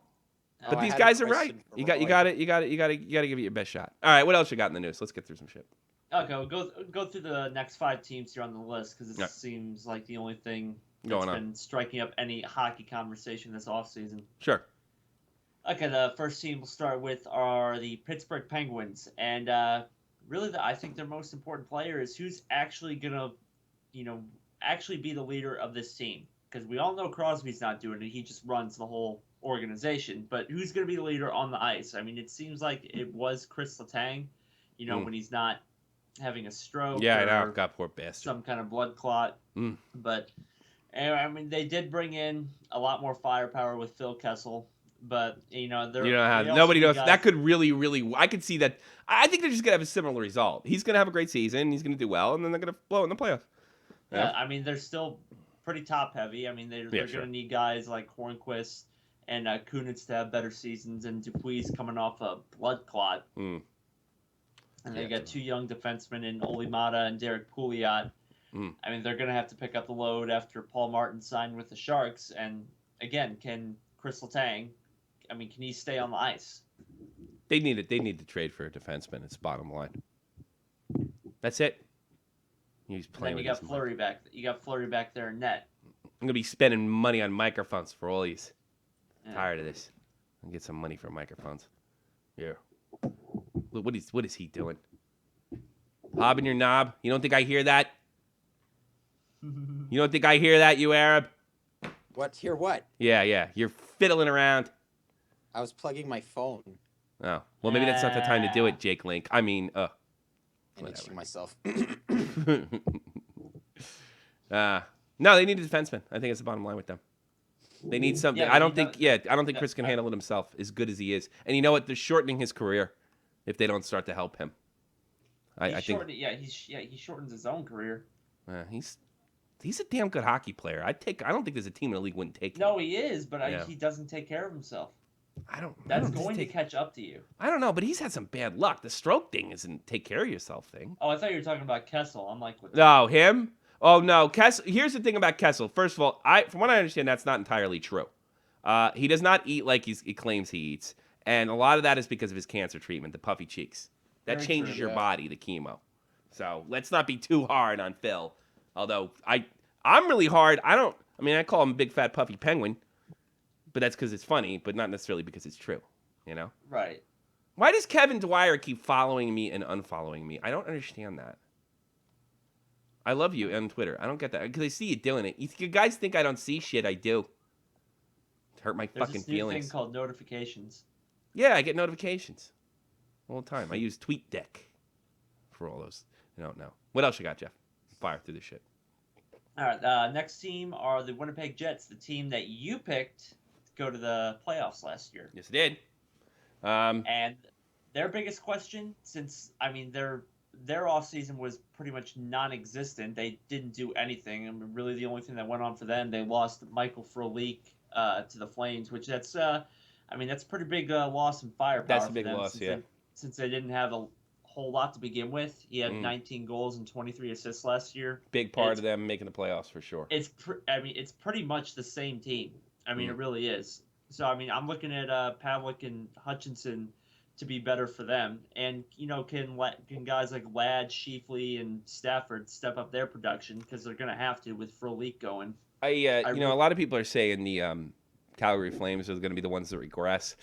But these guys are right. You got to give it your best shot. All right, what else you got in the news? Let's get through some shit. Okay, we'll go through the next 5 teams here on the list because it seems like the only thing that's been striking up any hockey conversation this offseason. Sure. Okay, the first team we'll start with are the Pittsburgh Penguins, and really, I think their most important player is who's actually gonna, actually be the leader of this team. Because we all know Crosby's not doing it; he just runs the whole organization. But who's gonna be the leader on the ice? I mean, it seems like it was Chris Letang, when he's not having a stroke. Yeah, I know. God, poor bastard. Some kind of blood clot. But anyway, I mean, they did bring in a lot more firepower with Phil Kessel. But nobody knows. That could really. I could see that. I think they're just gonna have a similar result. He's gonna have a great season. He's gonna do well, and then they're gonna blow it in the playoffs. Yeah, I mean, they're still pretty top heavy. I mean, they're gonna need guys like Hornquist and Kunitz to have better seasons, and Dupuis coming off a blood clot. And they got 2 young defensemen in Olimata and Derek Pouliot. I mean, they're gonna have to pick up the load after Paul Martin signed with the Sharks. And again, can Chris Letang? I mean, can he stay on the ice? They need it. They need to trade for a defenseman. It's bottom line. That's it. He's playing. And then you got Fleury back. You got Fleury back there in net. I'm gonna be spending money on microphones for all these. Yeah. Tired of this. I'll get some money for microphones. Yeah. What is he doing? Hobbing your knob. You don't think I hear that? You don't think I hear that, you Arab? What? Hear what? Yeah. You're fiddling around. I was plugging my phone. Oh. Well, maybe that's not the time to do it, Jake Link. I mean, I'm itching myself. No, they need a defenseman. I think it's the bottom line with them. They need something. Yeah, I don't think Chris can handle it himself as good as he is. And you know what? They're shortening his career if they don't start to help him. I think. He shortens his own career. He's a damn good hockey player. I don't think there's a team in the league wouldn't take him. No, he is, but he doesn't take care of himself. That's going to catch up to you. I don't know, but he's had some bad luck. The stroke thing isn't take care of yourself thing. Oh, I thought you were talking about Kessel. I'm like, no, him? Oh no, Kessel. Here's the thing about Kessel. First of all, from what I understand, that's not entirely true. He does not eat like he claims he eats, and a lot of that is because of his cancer treatment, the puffy cheeks. That changes your body, the chemo. So let's not be too hard on Phil. Although I'm really hard. I call him a big fat puffy penguin, but that's because it's funny, but not necessarily because it's true. Right. Why does Kevin Dwyer keep following me and unfollowing me? I don't understand that. I love you on Twitter. I don't get that because I see you doing it. You guys think I don't see shit? I do. It hurt my fucking feelings. There's this new thing called notifications. Yeah, I get notifications all the time. I use TweetDeck for all those. I don't know. What else you got, Jeff? Fire through the shit. All right. Next team are the Winnipeg Jets, the team that you picked to go to the playoffs last year. Yes, it did. And their biggest question, since their offseason was pretty much non-existent. They didn't do anything. I mean, really, the only thing that went on for them, they lost Michael Frolik to the Flames, which that's pretty big loss in firepower. That's a big loss, since they didn't have a whole lot to begin with. He had 19 goals and 23 assists last year. Big part of them making the playoffs for sure. It's pretty much the same team. It really is. So I'm looking at Pavlik and Hutchinson to be better for them, and can guys like Ladd, Sheafley, and Stafford step up their production because they're going to have to with Frolik going. A lot of people are saying the Calgary Flames are going to be the ones that regress.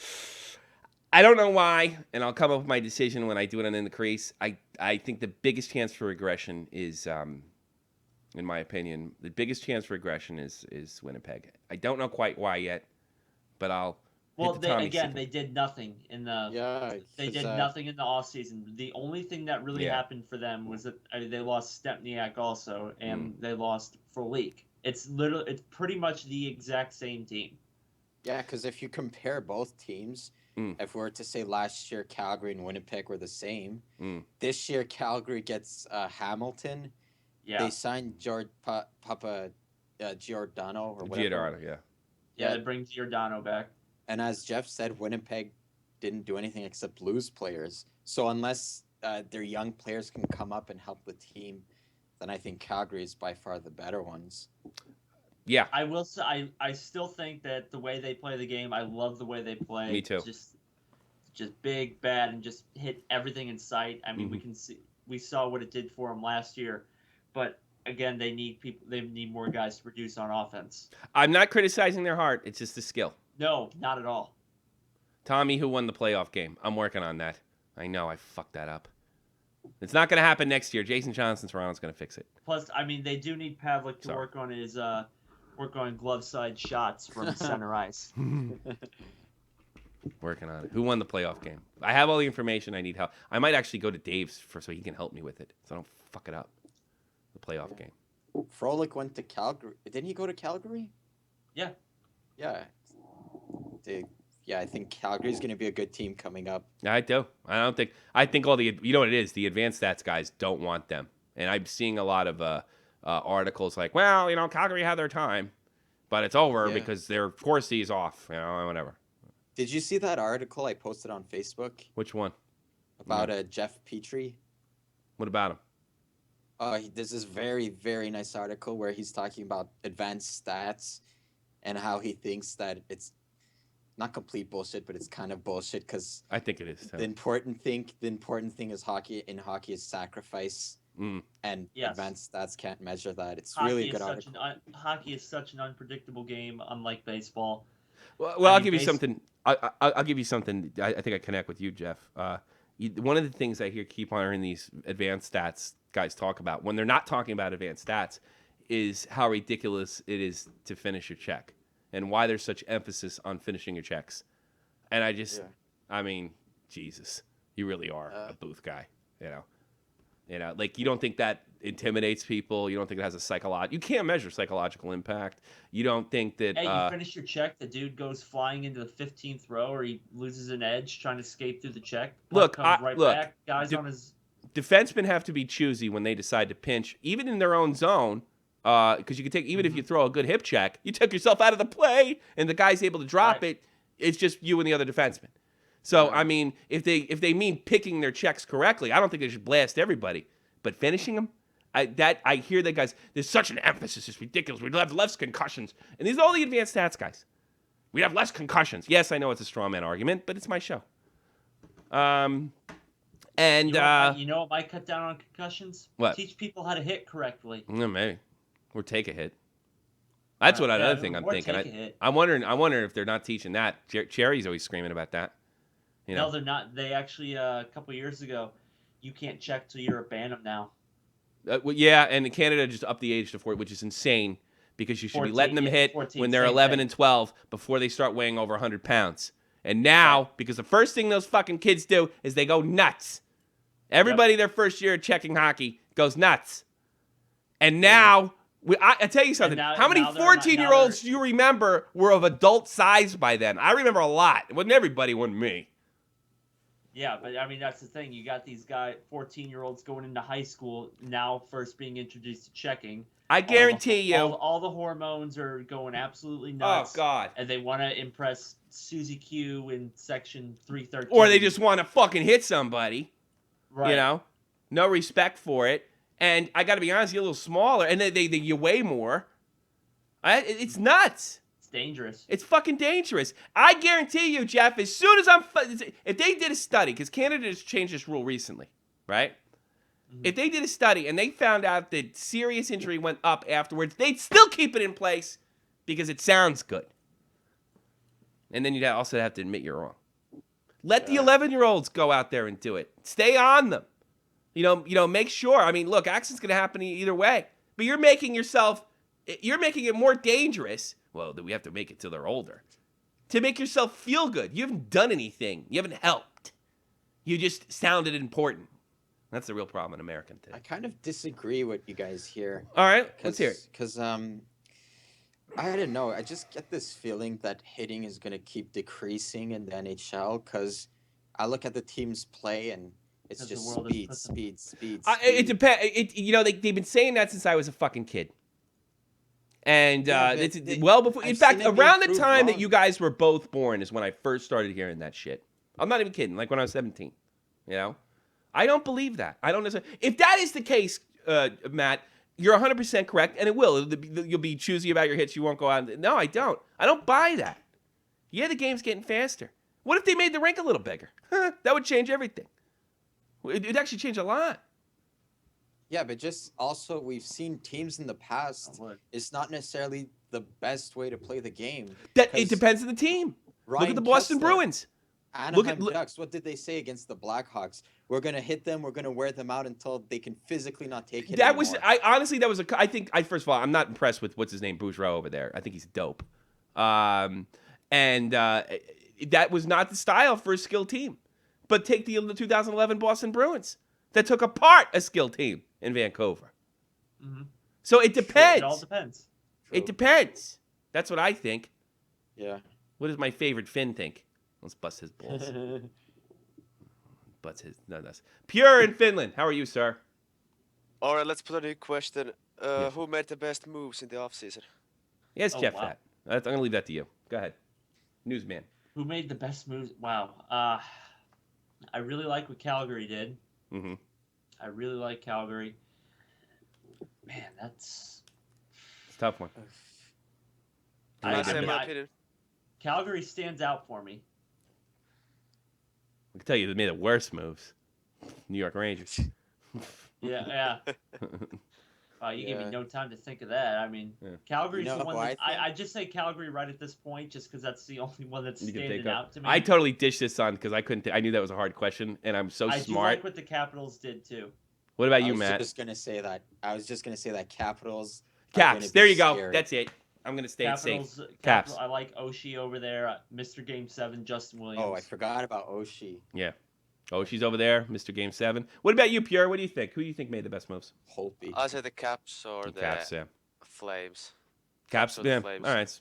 I don't know why, and I'll come up with my decision when I do it on In the Crease. I think the biggest chance for regression is, in my opinion, the biggest chance for regression is Winnipeg. I don't know quite why yet, but I'll. Well, they did nothing in the. They did nothing in the offseason. The only thing that really happened for them was that they lost Stepniak also, and they lost Frolik. It's pretty much the exact same team. Yeah, because if you compare both teams, if we were to say last year Calgary and Winnipeg were the same, this year Calgary gets Hamilton. Yeah. They signed Papa Giordano or whatever. Giordano, yeah. Yeah, they bring Giordano back. And as Jeff said, Winnipeg didn't do anything except lose players. So unless their young players can come up and help the team, then I think Calgary is by far the better ones. Yeah. I will say, I still think that the way they play the game, I love the way they play. Me too. Just big, bad, and just hit everything in sight. I mean, we saw what it did for them last year, but again, they need more guys to produce on offense. I'm not criticizing their heart. It's just the skill. No, not at all. Tommy, who won the playoff game? I'm working on that. I know I fucked that up. It's not going to happen next year. Jason Johnson-Toronto's going to fix it. Plus, I mean, they do need Pavlik to work on glove side shots from center ice. Working on it. Who won the playoff game? I have all the information. I need help. I might actually go to Dave's so he can help me with it, so I don't fuck it up. The playoff game. Frolic went to Calgary. Didn't he go to Calgary? Yeah. Yeah. I think Calgary's going to be a good team coming up. I do. I think all the, you know what it is, the advanced stats guys don't want them. And I'm seeing a lot of articles like, well, Calgary had their time, but it's over because their Corsi is off, whatever. Did you see that article I posted on Facebook? Which one? About Jeff Petrie. What about him? There's this very, very nice article where he's talking about advanced stats and how he thinks that it's not complete bullshit, but it's kind of bullshit because I think it is. The important thing is hockey is sacrifice, and advanced stats can't measure that. It's really a good article. Hockey is such an unpredictable game, unlike baseball. Well, I'll give you something. I'll give you something. I think I connect with you, Jeff. One of the things I keep on hearing these advanced stats guys talk about when they're not talking about advanced stats is how ridiculous it is to finish your check and why there's such emphasis on finishing your checks. And I mean, Jesus, you really are a booth guy, like you don't think that intimidates people. You don't think it has a psychological, you can't measure psychological impact. You don't think that, hey, you finish your check, the dude goes flying into the 15th row or he loses an edge trying to escape through the check. Back, guys on his. Defensemen have to be choosy when they decide to pinch, even in their own zone. Because you can take, even if you throw a good hip check, you took yourself out of the play, and the guy's able to drop it. It's just you and the other defenseman. So I mean, if they mean picking their checks correctly, I don't think they should blast everybody, but finishing them, I hear that guys. There's such an emphasis. It's ridiculous. We'd have less concussions, and these are all the advanced stats guys. We'd have less concussions. Yes, I know it's a straw man argument, but it's my show. And you know what might cut down on concussions? What? Teach people how to hit correctly. Maybe. Or take a hit. That's another thing I'm thinking. I'm wondering if they're not teaching that. Cherry's always screaming about that. No, they're not. They actually a couple years ago, you can't check till you're a bantam now. And Canada just upped the age to 40, which is insane because you should be letting them hit 14, when they're 11 and 12 before they start weighing over 100 pounds. And now, because the first thing those fucking kids do is they go nuts. Everybody their first year of checking hockey goes nuts. And now, I tell you something. How many 14-year-olds do you remember were of adult size by then? I remember a lot. It wasn't everybody, it wasn't me. Yeah, but I mean, that's the thing. You got these 14-year-olds going into high school now first being introduced to checking. I guarantee you. All the hormones are going absolutely nuts. Oh, God. And they want to impress Susie Q in section 313. Or they just want to fucking hit somebody. Right. No respect for it. And I got to be honest, you're a little smaller. And you weigh more. It's nuts. It's dangerous. It's fucking dangerous. I guarantee you, Jeff, as soon as if they did a study, because Canada has changed this rule recently, right? If they did a study and they found out that serious injury went up afterwards, they'd still keep it in place because it sounds good. And then you'd also have to admit you're wrong. Let the 11-year-olds go out there and do it. Stay on them. Make sure. I mean, look, accident's going to happen either way. But you're making it more dangerous. Well, we have to make it till they're older. To make yourself feel good. You haven't done anything. You haven't helped. You just sounded important. That's the real problem in America today. I kind of disagree with you guys here. All right, let's hear it. Because I don't know. I just get this feeling that hitting is going to keep decreasing in the NHL because I look at the teams play and it's just speed. It depends. They've been saying that since I was a fucking kid. And well before, in fact, around the time that you guys were both born is when I first started hearing that shit. I'm not even kidding. Like when I was 17, you know? I don't believe that. I don't necessarily. If that is the case, Matt, you're 100% correct, and it will. You'll be choosy about your hits. You won't go out. No, I don't. I don't buy that. Yeah, the game's getting faster. What if they made the rink a little bigger? That would change everything. It'd actually change a lot. Yeah, but just also we've seen teams in the past. It's not necessarily the best way to play the game. It depends on the team. Look at the Boston Bruins. Anaheim Ducks. What did they say against the Blackhawks? We're gonna hit them. We're gonna wear them out until they can physically not take it anymore. I think first of all, I'm not impressed with what's his name, Boudreaux over there. I think he's dope. That was not the style for a skilled team. But take the 2011 Boston Bruins that took apart a skilled team in Vancouver. Mm-hmm. So it depends. It all depends. It depends. That's what I think. Yeah. What does my favorite Finn think? Let's bust his balls. That's Pure in Finland. How are you, sir? All right, let's put a new question. Who made the best moves in the offseason? Yes, Jeff. Wow. I'm going to leave that to you. Go ahead. Newsman. Who made the best moves? Wow. I really like what Calgary did. Mm-hmm. I really like Calgary. Man, it's a tough one. Calgary stands out for me. I can tell you they made the worst moves. New York Rangers. Yeah. You gave me no time to think of that. I mean, Calgary's the one that I just say Calgary right at this point, just because that's the only one that's standing out to me. I totally dished this on because I couldn't. I knew that was a hard question, and I'm so smart. I do like what the Capitals did too. What about you, Matt? I was just gonna say that Capitals. Caps. There you go. Scared. That's it. I'm gonna stay safe. Caps. I like Oshie over there. Mr. Game 7, Justin Williams. Oh, I forgot about Oshie. Yeah. Oshie's over there, Mr. Game 7. What about you, Pierre? What do you think? Who do you think made the best moves? Holtby. I'd say the Caps or the Caps, Flames. Caps, yeah. Flames. All right.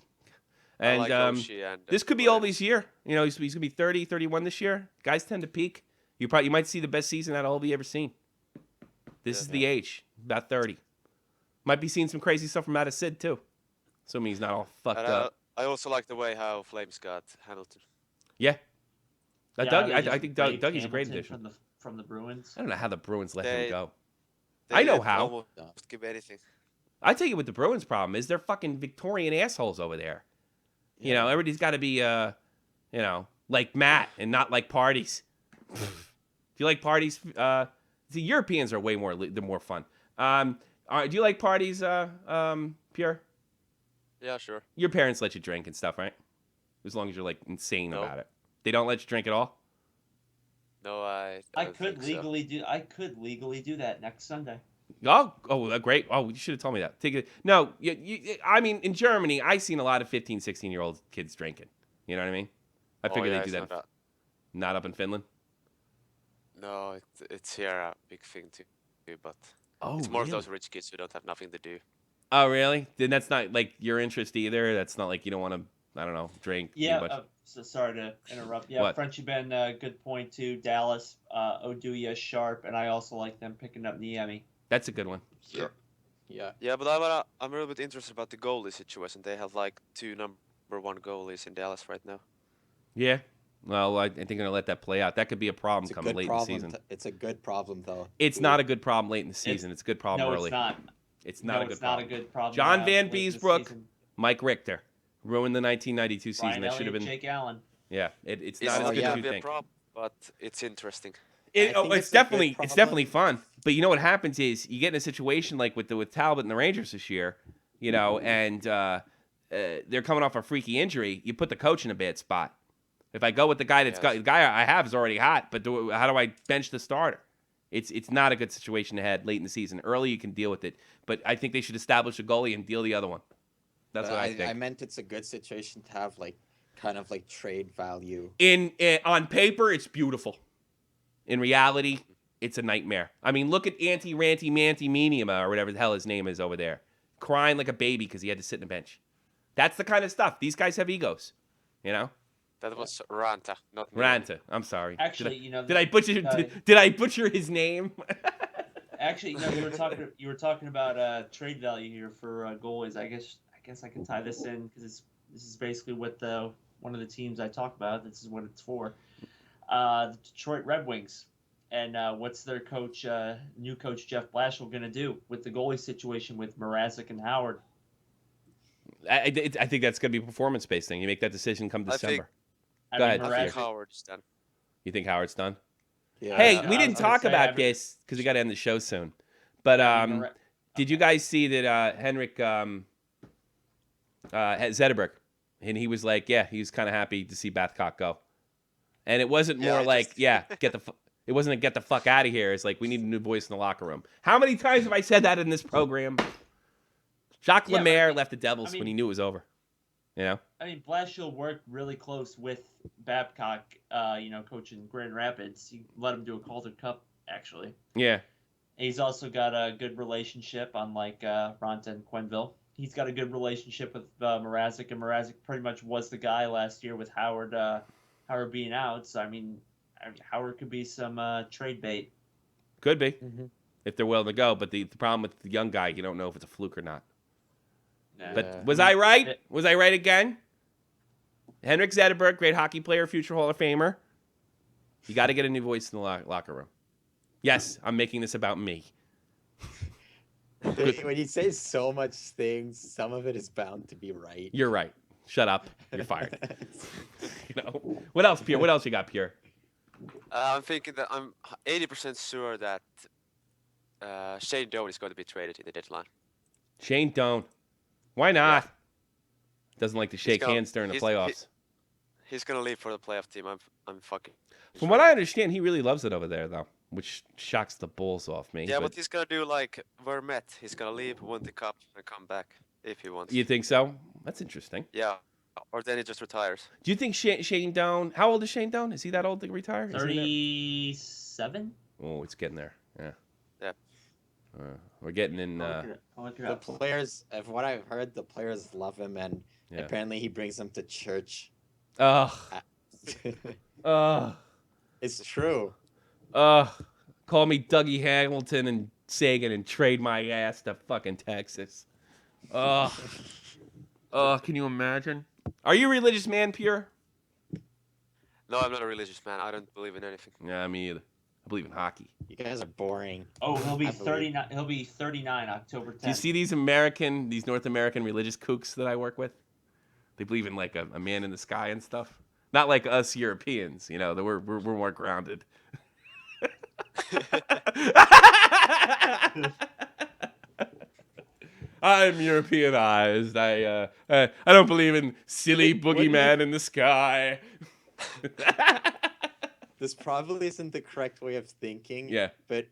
And, this could be Ovi's year. You know, he's gonna be 30, 31 this year. Guys tend to peak. You might see the best season out of Ovi ever seen. This is the age, about 30. Might be seeing some crazy stuff from out of Sid too. Assuming he's not all fucked up. I also like the way how Flames got Hamilton. Yeah. I think Dougie's a great addition. From the Bruins. I don't know how the Bruins let him go. I know how. Almost give anything. I tell you what the Bruins' problem is. They're fucking Victorian assholes over there. Yeah. You know, everybody's got to be, like Matt and not like parties. If you like parties, the Europeans are way more. They're more fun. Do you like parties, Pierre? Yeah, sure. Your parents let you drink and stuff, right? As long as you're like insane about it. They don't let you drink at all? No, I could legally do that next Sunday. Oh, great. Oh, you should have told me that. Take it. No, I mean, in Germany, I've seen a lot of 15, 16-year-old kids drinking. You know what I mean? I figured they do that. Not up in Finland? No, it's here a big thing too, but it's more of those rich kids who don't have nothing to do. Oh, really? Then that's not like your interest either? That's not like you don't want to, I don't know, drink too much? So sorry to interrupt. Yeah, what? Frenchy Ben, good point too. Dallas, Oduya, Sharp, and I also like them picking up Niemi. That's a good one. Sure. Yeah. Yeah, but I'm a little bit interested about the goalie situation. They have like 2 number 1 goalies in Dallas right now. Yeah. Well, I think they're going to let that play out. That could be a problem coming late in the season. It's a good problem, though. It's not a good problem late in the season. It's a good problem early. No, it's not. It's not a good problem. Problem. John Van Beesbrook, Mike Richter ruined the 1992 season. Ryan That should have been Jake Allen. Yeah, it's not as good as you think. But it's interesting. It's definitely fun. But you know what happens is you get in a situation like with Talbot and the Rangers this year, you know, and they're coming off a freaky injury. You put the coach in a bad spot. If I go with the guy the guy I have is already hot, but how do I bench the starter? It's not a good situation to have late in the season. Early you can deal with it, but I think they should establish a goalie and deal the other one. That's what I think. I meant it's a good situation to have kind of trade value. On paper, it's beautiful. In reality, it's a nightmare. I mean, look at Ranty Manty Meniama or whatever the hell his name is over there, crying like a baby because he had to sit in a bench. That's the kind of stuff. These guys have egos, you know. That was Ranta, not Ranta. I'm sorry. Actually, did I butcher his name? Actually, you were talking about trade value here for goalies. I guess I can tie this in because this is basically what one of the teams I talk about. This is what it's for. the Detroit Red Wings. And what's their coach, new coach Jeff Blashill, going to do with the goalie situation with Mrazek and Howard? I think that's going to be a performance-based thing. You make that decision come December. Go ahead. I think Howard's done. You think Howard's done? Yeah. Hey, we didn't talk about this because we got to end the show soon. But did you guys see that Henrik Zetterberg? And he was like, yeah, he was kind of happy to see Babcock go. And it wasn't more like, it wasn't a get the fuck out of here. It's like, we need a new voice in the locker room. How many times have I said that in this program? Jacques Lemaire left the Devils when he knew it was over. You know? I mean, Blashill worked really close with Babcock, coaching Grand Rapids. He let him do a Calder Cup, actually. Yeah. And he's also got a good relationship, unlike Ronta and Quenneville. He's got a good relationship with Mrazek, and Mrazek pretty much was the guy last year with Howard being out. So, I mean Howard could be some trade bait. Could be, if they're willing to go. But the problem with the young guy, you don't know if it's a fluke or not. Nah. But was I right? Was I right again? Henrik Zetterberg, great hockey player, future Hall of Famer. You got to get a new voice in the locker room. Yes, I'm making this about me. When you say so much things, some of it is bound to be right. You're right. Shut up. You're fired. What else, Pierre? What else you got, Pierre? I'm thinking that I'm 80% sure that Shane Doan is going to be traded in the deadline. Shane Doan. Why not? Yeah. Doesn't like to shake hands during the playoffs. He's going to leave for the playoff team. I'm fucking... From what I understand, he really loves it over there, though, which shocks the balls off me. Yeah, but he's going to do like Vermette. He's going to leave, win the cup, and come back if he wants. You think so? That's interesting. Yeah. Or then he just retires. Do you think Shane Doan... How old is Shane Doan? Is he that old to retire? 37? Oh, it's getting there. Yeah. Yeah. We're getting in... The players, of what I've heard, the players love him, and apparently he brings them to church. Ugh. It's true. Call me Dougie Hamilton and Sagan and trade my ass to fucking Texas. Can you imagine? Are you a religious man, Pierre? No, I'm not a religious man. I don't believe in anything. Yeah, me either. I believe in hockey. You guys are boring. Oh, he'll be 39. He'll be 39 October 10th. Do you see these North American religious kooks that I work with? They believe in like a man in the sky and stuff. Not like us Europeans, that we're more grounded. I'm Europeanized. I don't believe in silly boogeyman in the sky. This probably isn't the correct way of thinking. Yeah. But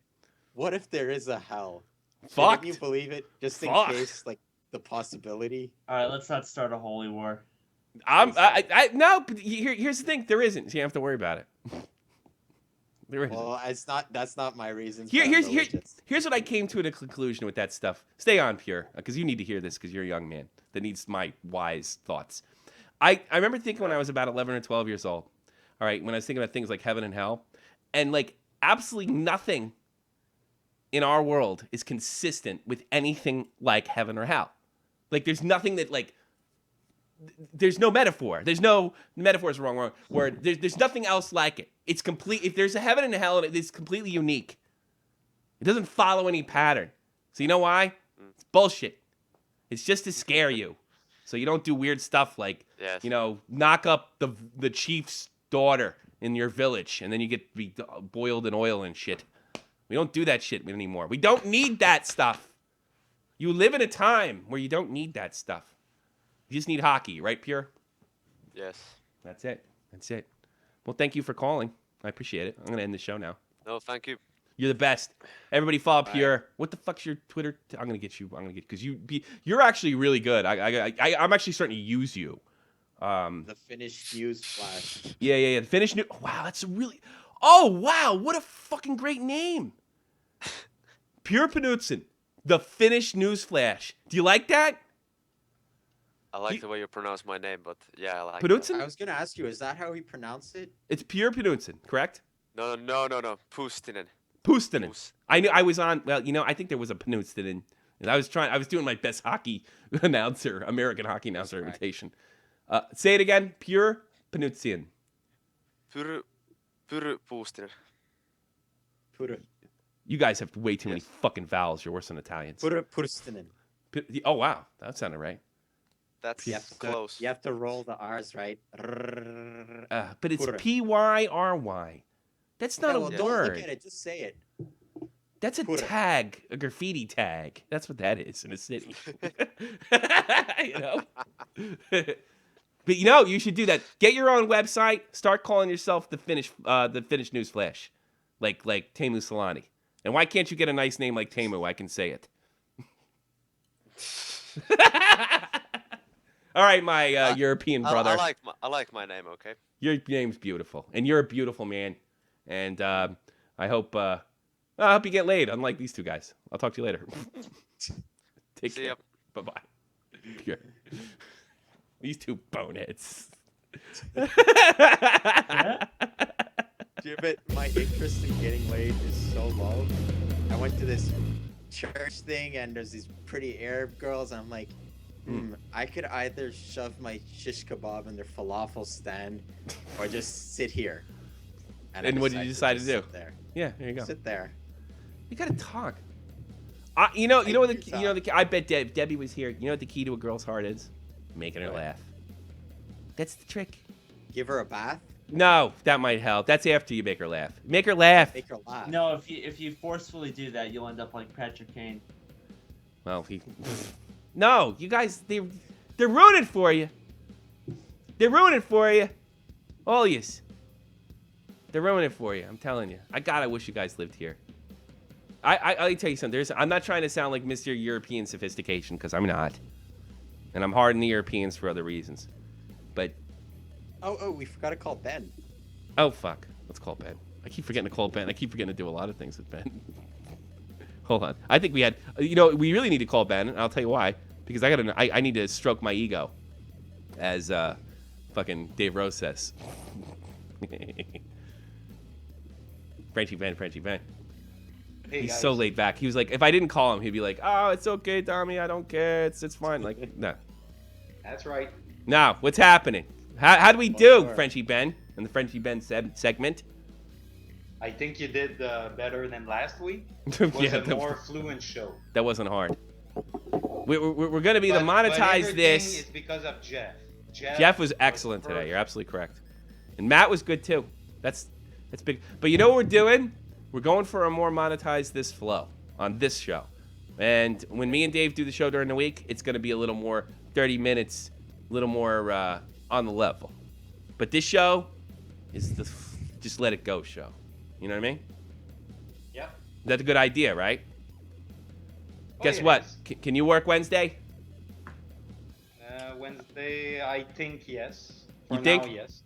what if there is a hell? Fuck. Can you believe it? Just in case, like the possibility. All right, let's not start a holy war. No, but here's the thing. There isn't. So you don't have to worry about it. There isn't. Well, that's not my reason. Here's what I came to a conclusion with that stuff. Stay on, Pure, because you need to hear this because you're a young man that needs my wise thoughts. I remember thinking when I was about 11 or 12 years old, all right, when I was thinking about things like heaven and hell, and like absolutely nothing in our world is consistent with anything like heaven or hell. Like there's nothing that like, there's no metaphor. Metaphor is the wrong word. There's nothing else like it. It's complete. If there's a heaven and a hell, it's completely unique. It doesn't follow any pattern. So you know why? It's bullshit. It's just to scare you. So you don't do weird stuff like, knock up the chief's daughter in your village and then you get to be boiled in oil and shit. We don't do that shit anymore. We don't need that stuff. You live in a time where you don't need that stuff. You just need hockey, right, Pure? Yes. That's it. Well, thank you for calling. I appreciate it. I'm going to end the show now. No, thank you. You're the best. Everybody follow Pure. What the fuck's your Twitter? I'm going to get you. Because you're actually really good. I'm actually starting to use you. The Finnish news flash. Yeah. The Finnish news. Wow, that's really... Oh, wow. What a fucking great name. Pure Panutsin. The Finnish news flash. Do you like that? I like the way you pronounce my name, but yeah, I like Panutsin? I was going to ask you, is that how he pronounced it? It's Pure Panutsin, correct? No. Pustinen. I knew I was on. Well, I think there was a Panutsin. And I was doing my best hockey announcer, American hockey announcer imitation. Say it again. Pure Panutsin. Pure Puustinen. You guys have way too many fucking vowels. You're worse than Italians. Puustinen. Oh, wow. That sounded right. That's close. You have to roll the R's, right? But it's Pyry. That's not a word. Don't look at it. Just say it. That's a tag, a graffiti tag. That's what that is in a city. You know? But you know, you should do that. Get your own website. Start calling yourself the Finnish News Flash, like Teemu Solani. And why can't you get a nice name like Teemu? I can say it. All right, my European brother. I like my name. Okay. Your name's beautiful, and you're a beautiful man. And I hope you get laid. Unlike these two guys. I'll talk to you later. Take care. Bye bye. These two boneheads. But my interest in getting laid is so low. I went to this church thing and there's these pretty Arab girls and I'm like, I could either shove my shish kebab in their falafel stand or just sit here. And what did you decide to do? There. Yeah, there you go. Sit there. You gotta talk. I bet Debbie was here. You know what the key to a girl's heart is? Making her laugh. That's the trick. Give her a bath? No, that might help. That's after you make her laugh. Make her laugh. Make her laugh. No, if you forcefully do that, you'll end up like Patrick Kane. Well, no, you guys, they're ruining for you. They're ruining for you. All yous. They're ruining for you. I'm telling you. I wish you guys lived here. I'll tell you something. I'm not trying to sound like Mr. European sophistication because I'm not. And I'm hard on the Europeans for other reasons. But... Oh, we forgot to call Ben. Oh, fuck. Let's call Ben. I keep forgetting to call Ben. I keep forgetting to do a lot of things with Ben. Hold on. I think we had... we really need to call Ben, and I'll tell you why. Because I need to stroke my ego. As fucking Dave Rose says. Frenchie Ben. Hey, He's guys. so laid back. He was like, if I didn't call him, he'd be like, oh, it's okay, Tommy. I don't care. It's fine. Like, no. That's right. Now, what's happening? How do we do, Frenchie Ben, in the Frenchie Ben segment? I think you did better than last week. It was a more fluent show. That wasn't hard. We're going to be the monetize this. It's because of Jeff. Jeff was excellent today. You're absolutely correct. And Matt was good too. That's big. But you know what we're doing? We're going for a more monetize this flow on this show. And when me and Dave do the show during the week, it's going to be a little more 30 minutes, a little more on the level. But this show is the just let it go show. You know what I mean? Yep. That's a good idea, right? Oh, Guess yes. what? Can you work Wednesday? Wednesday, I think yes. You For think? now, yes.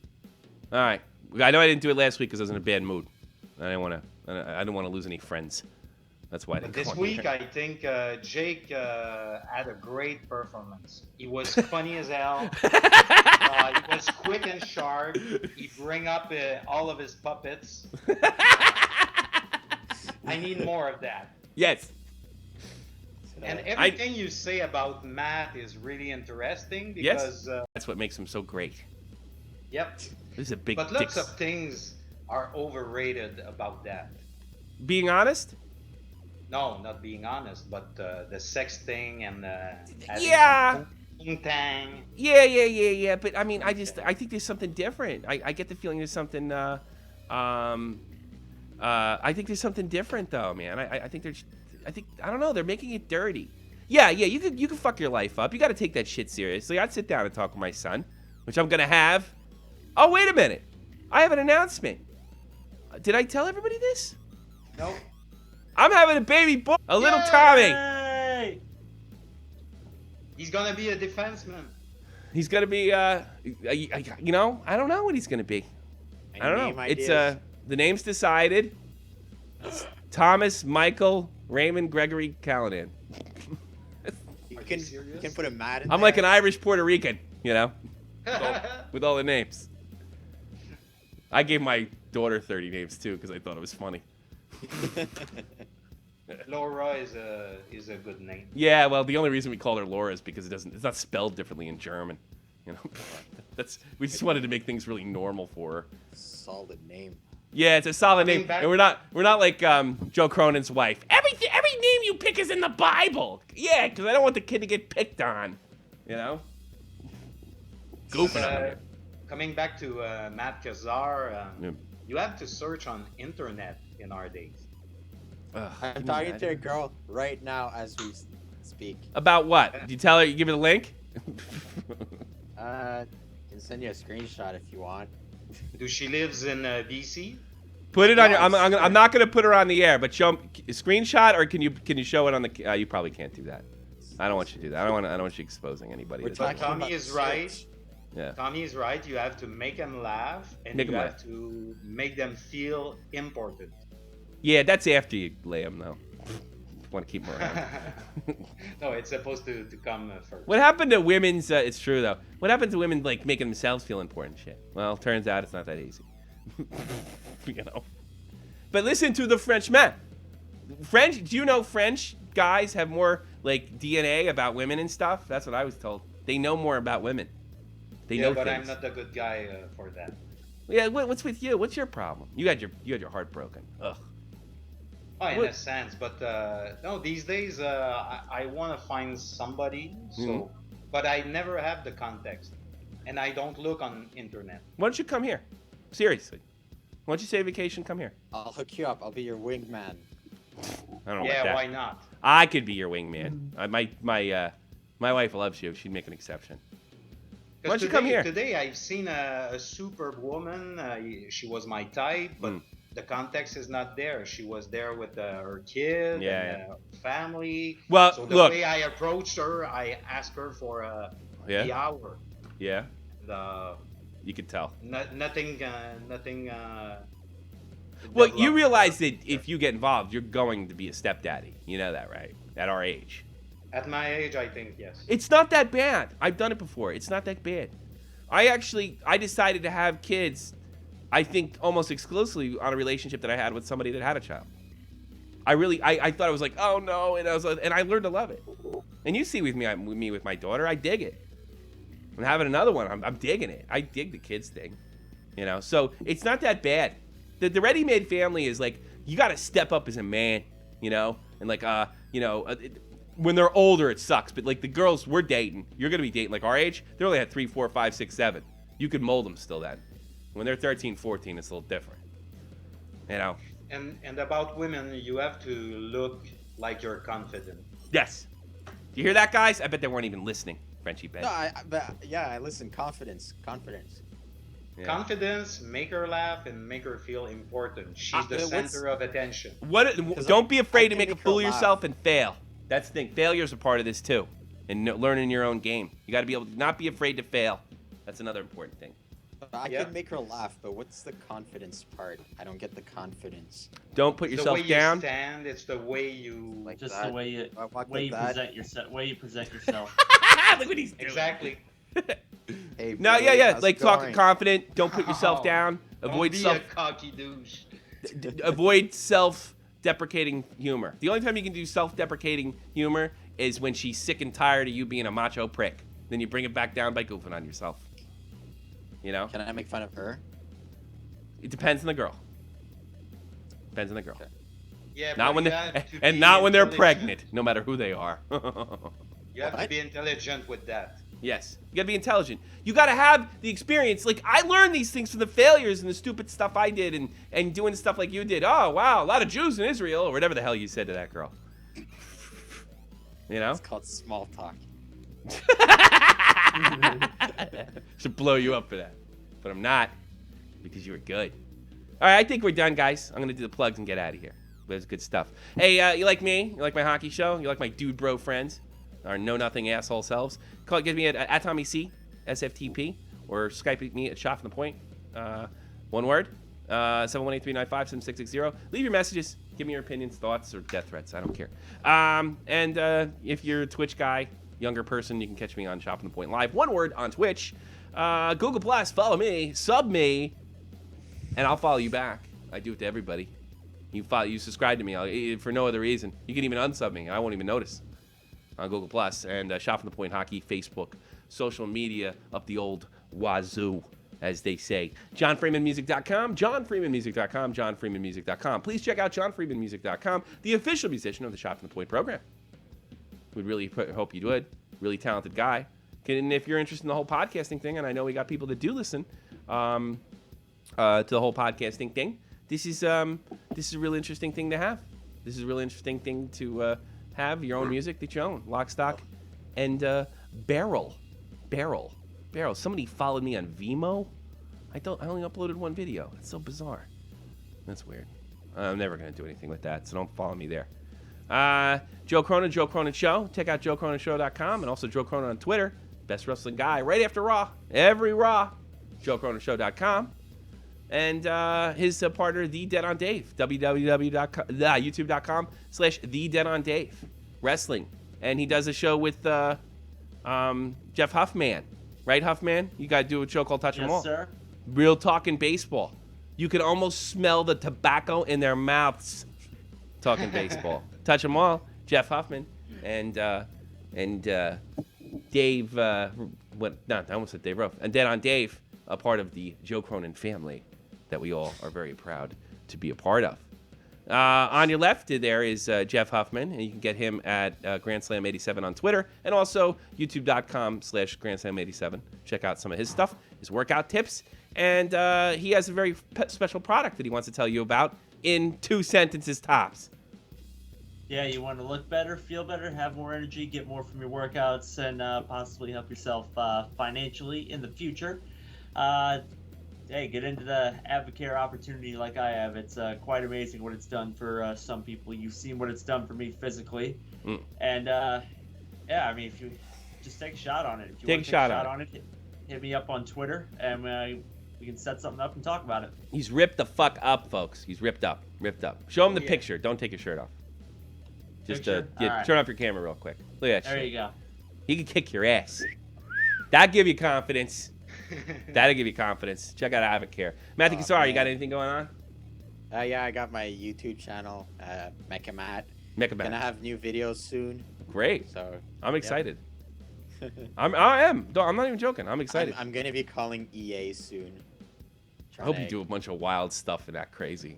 All right. I know I didn't do it last week because I was in a bad mood. I didn't want to lose any friends. That's why I didn't But this come on week, here. I think Jake had a great performance. He was funny as hell. He was quick and sharp. He bring up all of his puppets. I need more of that. Yes. And everything you say about Matt is really interesting because... That's what makes him so great. Yep. This is a big But lots of things are overrated about that. Being honest? No, not being honest, but the sex thing and Yeah. Tang. Yeah. But I mean, I think there's something different. I get the feeling there's something. I think there's something different though, man. I think I don't know. They're making it dirty. Yeah. You can fuck your life up. You got to take that shit seriously. I'd sit down and talk with my son, which I'm gonna have. Oh, wait a minute. I have an announcement. Did I tell everybody this? Nope. I'm having a baby boy, a little Tommy. He's gonna be a defenseman. He's gonna be, I don't know what he's gonna be. I don't know. It's the name's decided. It's Thomas Michael Raymond Gregory Callanan. You can put a Matt in I'm there. like an Irish Puerto Rican, with all the names. I gave my daughter 30 names too because I thought it was funny. Laura is a good name. Yeah, well, the only reason we called her Laura is because it's not spelled differently in German. We just wanted to make things really normal for her. Solid name. Yeah, it's a solid name, back- and we're not like Joe Cronin's wife. Every name you pick is in the Bible. Yeah, because I don't want the kid to get picked on. You know. Goofing on it. Coming back to Matt Kazar, you have to search on internet in our days. I'm talking to a girl right now as we speak. About what? Did you tell her? You give her the link? I can send you a screenshot if you want. Do she lives in BC? Put it on your. I'm not gonna put her on the air, but show a screenshot, or can you show it on the? You probably can't do that. I don't want you to do that. I don't want you exposing anybody. Tommy is right. Yeah. Tommy is right. You have to make them laugh, and you have to make them feel important. Yeah, that's after you lay them, though. Want to keep them around. No, it's supposed to come first. What happened to women's? It's true though. What happened to women like making themselves feel important? Shit. Well, turns out it's not that easy. You know. But listen to the Frenchman. French. Do you know French guys have more like DNA about women and stuff? That's what I was told. They know more about women. They know but things. I'm not the good guy for that. Yeah, what's with you? What's your problem? You had your heart broken. Ugh. Oh, in a sense, but no. These days, I want to find somebody. So, but I never have the context, and I don't look on internet. Why don't you come here? Seriously. Why don't you say vacation? Come here. I'll hook you up. I'll be your wingman. I don't know. Yeah, about that. why not? I could be your wingman. My wife loves you. She'd make an exception. Why don't you come here? Today I've seen a superb woman. She was my type, but the context is not there. She was there with her kid and family. Well, so the look. way I approached her, I asked her for the hour. Yeah. The you could tell. Nothing. Well, you realize that if you get involved, you're going to be a stepdaddy. You know that, right? At our age. At my age, I think yes. It's not that bad. I've done it before. It's not that bad. I decided to have kids, I think almost exclusively on a relationship that I had with somebody that had a child. I thought I was like, oh no, and I learned to love it. And you see with me with my daughter, I dig it. And having another one, I'm digging it. I dig the kids thing, you know. So it's not that bad. The ready-made family is like you got to step up as a man, you know, and like when they're older, it sucks. But like the girls we're dating, you're gonna be dating like our age. They're only at 3, 4, 5, 6, 7. You could mold them still then. When they're 13, 14, it's a little different. You know. And about women, you have to look like you're confident. Yes. Do you hear that, guys? I bet they weren't even listening, Frenchie Ben. No, I listen. Confidence. Yeah. Confidence, make her laugh, and make her feel important. She's the center of attention. Don't be afraid to make a fool of yourself and fail. That's the thing. Failure's a part of this too, and learning your own game. You got to be able to not be afraid to fail. That's another important thing. I can make her laugh, but what's the confidence part? I don't get the confidence. Don't put yourself down. The way you stand, it's the way you just the way you present yourself. Way you present yourself. Look what he's doing. Exactly. Hey, no, buddy, yeah. Like talking confident. Don't put yourself down. Avoid a cocky douche. Avoid self-deprecating humor. The only time you can do self-deprecating humor is when she's sick and tired of you being a macho prick. Then you bring it back down by goofing on yourself. You know? Can I make fun of her? It depends on the girl. Depends on the girl. Yeah, not when they're pregnant, no matter who they are. You have to be intelligent with that. Yes, you gotta be intelligent. You gotta have the experience. Like I learned these things from the failures and the stupid stuff I did, and doing stuff like you did. Oh wow, a lot of Jews in Israel, or whatever the hell you said to that girl. You know? It's called small talk. Should blow you up for that, but I'm not, because you were good. All right, I think we're done, guys. I'm gonna do the plugs and get out of here. But it's good stuff. Hey, you like me? You like my hockey show? You like my dude bro friends? Our know-nothing asshole selves? Get me at Tommy C, SFTP, or Skype me at shotfromthepoint. One word, 718-395-7660. Leave your messages. Give me your opinions, thoughts, or death threats. I don't care. And if you're a Twitch guy, younger person, you can catch me on Shot from the Point Live. One word on Twitch. Google Plus, follow me, sub me, and I'll follow you back. I do it to everybody. You subscribe to me for no other reason. You can even unsub me. I won't even notice. On Google Plus and Shot from the Point Hockey, Facebook, social media up the old wazoo. as they say. JohnFreemanMusic.com, JohnFreemanMusic.com, JohnFreemanMusic.com. Please check out JohnFreemanMusic.com, the official musician of the Shot from the Point program. We'd really hope you would. Really talented guy. And if you're interested in the whole podcasting thing, and I know we got people that do listen to the whole podcasting thing, this is a really interesting thing to have. This is a really interesting thing to have your own music that you own. Lock, stock, and barrel. Somebody followed me on Vimeo. I only uploaded one video. It's so bizarre. That's weird. I'm never going to do anything with that, so don't follow me there. Joe Cronin Show. Check out JoeCroninShow.com and also Joe Cronin on Twitter. Best wrestling guy right after Raw. Every Raw. JoeCroninShow.com. And his partner, The Dead on Dave. YouTube.com/TheDeadOnDave. Wrestling. And he does a show with Jeff Huffman. Right, Huffman? You got to do a show called Touch 'Em All. Yes, sir. Real talking baseball. You can almost smell the tobacco in their mouths. Talking baseball. Touch 'Em All. Jeff Huffman. And Dave, I almost said Dave Ruff. And Dead on Dave, a part of the Joe Cronin family that we all are very proud to be a part of. On your left there is Jeff Huffman, and you can get him at Grand Slam 87 on Twitter, and also youtube.com/Grand Slam 87. Check out some of his stuff, his workout tips, and he has a very special product that he wants to tell you about in 2 sentences tops. Yeah, you want to look better, feel better, have more energy, get more from your workouts, and possibly help yourself financially in the future. Hey, get into the Advocare opportunity like I have. It's quite amazing what it's done for some people. You've seen what it's done for me physically. And, yeah, I mean, if you just take a shot on it. If you want to take a shot on it, hit me up on Twitter, and we can set something up and talk about it. He's ripped the fuck up, folks. He's ripped up. Show him the picture. Don't take your shirt off. Just right. Turn off your camera real quick. Look at that shit. There you go. He can kick your ass. That'll give you confidence. Check out Advocare. Matthew Cassar, you got anything going on? Yeah, I got my YouTube channel, Mechamat. Gonna have new videos soon. Great. So I'm excited. I am. I'm not even joking. I'm excited. I'm gonna be calling EA soon. I hope you do a bunch of wild stuff and that crazy.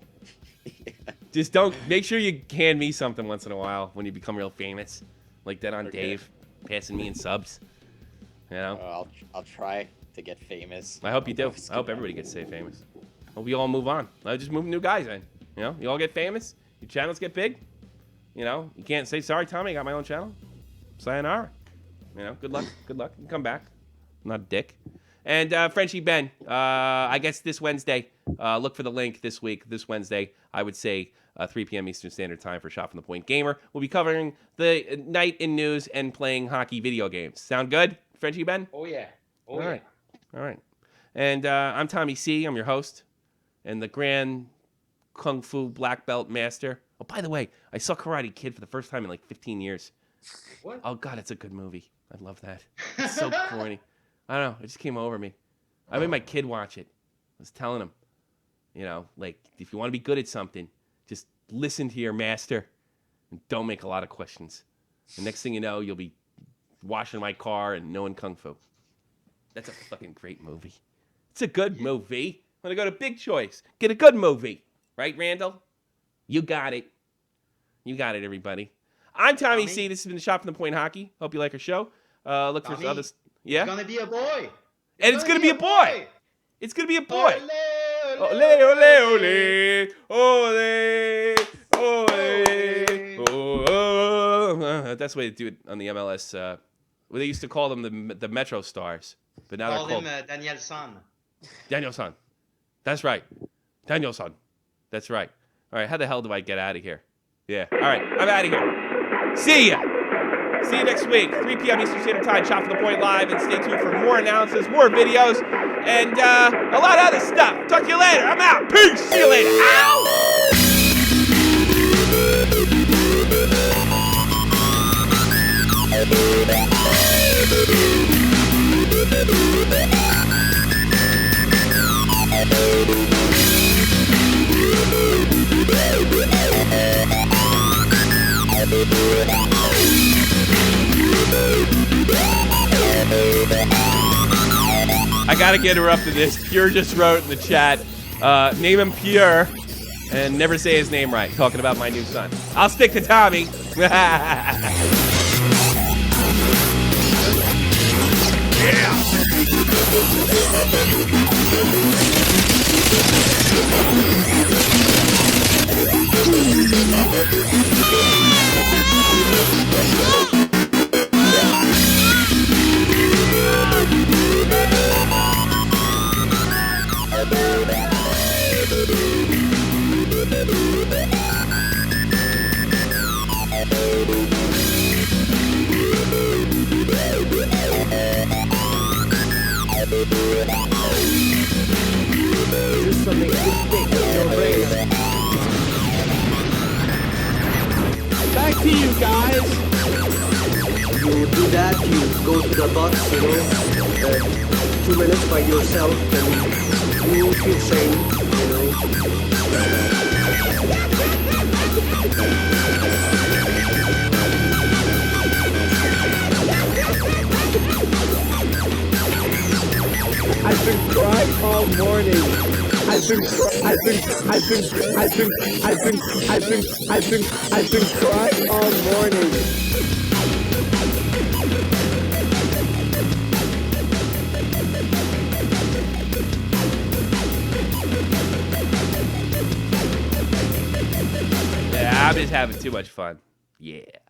Just don't. Make sure you hand me something once in a while when you become real famous, like Dead on Dave, passing me in subs. You know. I'll try to get famous. I hope you do. I hope everybody gets famous. I hope we all move on. I just move new guys in. You know, you all get famous. Your channels get big. You know, you can't say sorry, Tommy. I got my own channel. Sayonara. You know, good luck. Good luck. You can come back. I'm not a dick. And Frenchie Ben, I guess this Wednesday, look for the link this week. This Wednesday, I would say 3 p.m. Eastern Standard Time for Shot from the Point Gamer. We'll be covering the night in news and playing hockey video games. Sound good, Frenchie Ben? Oh, yeah. All right. And I'm Tommy C. I'm your host and the Grand Kung Fu Black Belt Master. Oh, by the way, I saw Karate Kid for the first time in like 15 years. What? Oh, God, it's a good movie. I love that. It's so corny. I don't know. It just came over me. I made my kid watch it. I was telling him, you know, like, if you want to be good at something, just listen to your master and don't make a lot of questions. The next thing you know, you'll be washing my car and knowing Kung Fu. That's a fucking great movie. It's a good movie. I'm going to go to Big Choice. Get a good movie. Right, Randall? You got it. You got it, everybody. I'm Tommy C. This has been the Shot from the Point Hockey. Hope you like our show. Look for others. Yeah? It's gonna be a boy. And it's gonna be a boy. It's gonna be a boy. Ole, ole, ole, ole, ole. That's the way to do it on the MLS. Well, they used to call them the Metro Stars, but now they're called Danielson. Danielson. That's right. Danielson. That's right. All right. How the hell do I get out of here? Yeah. All right. I'm out of here. See ya. See you next week, 3 p.m. Eastern Standard Time, Shot from the Point Live, and stay tuned for more announcements, more videos, and a lot of other stuff. Talk to you later. I'm out. Peace. See you later. Ow! I gotta get interrupted this. Pure just wrote in the chat, name him Pure and never say his name right, talking about my new son. I'll stick to Tommy. Back to you guys. You do that, you go to the box, 2 minutes by yourself, and you feel sane, I've been crying all morning. I've been crying all morning. Yeah, I'm just having too much fun. Yeah.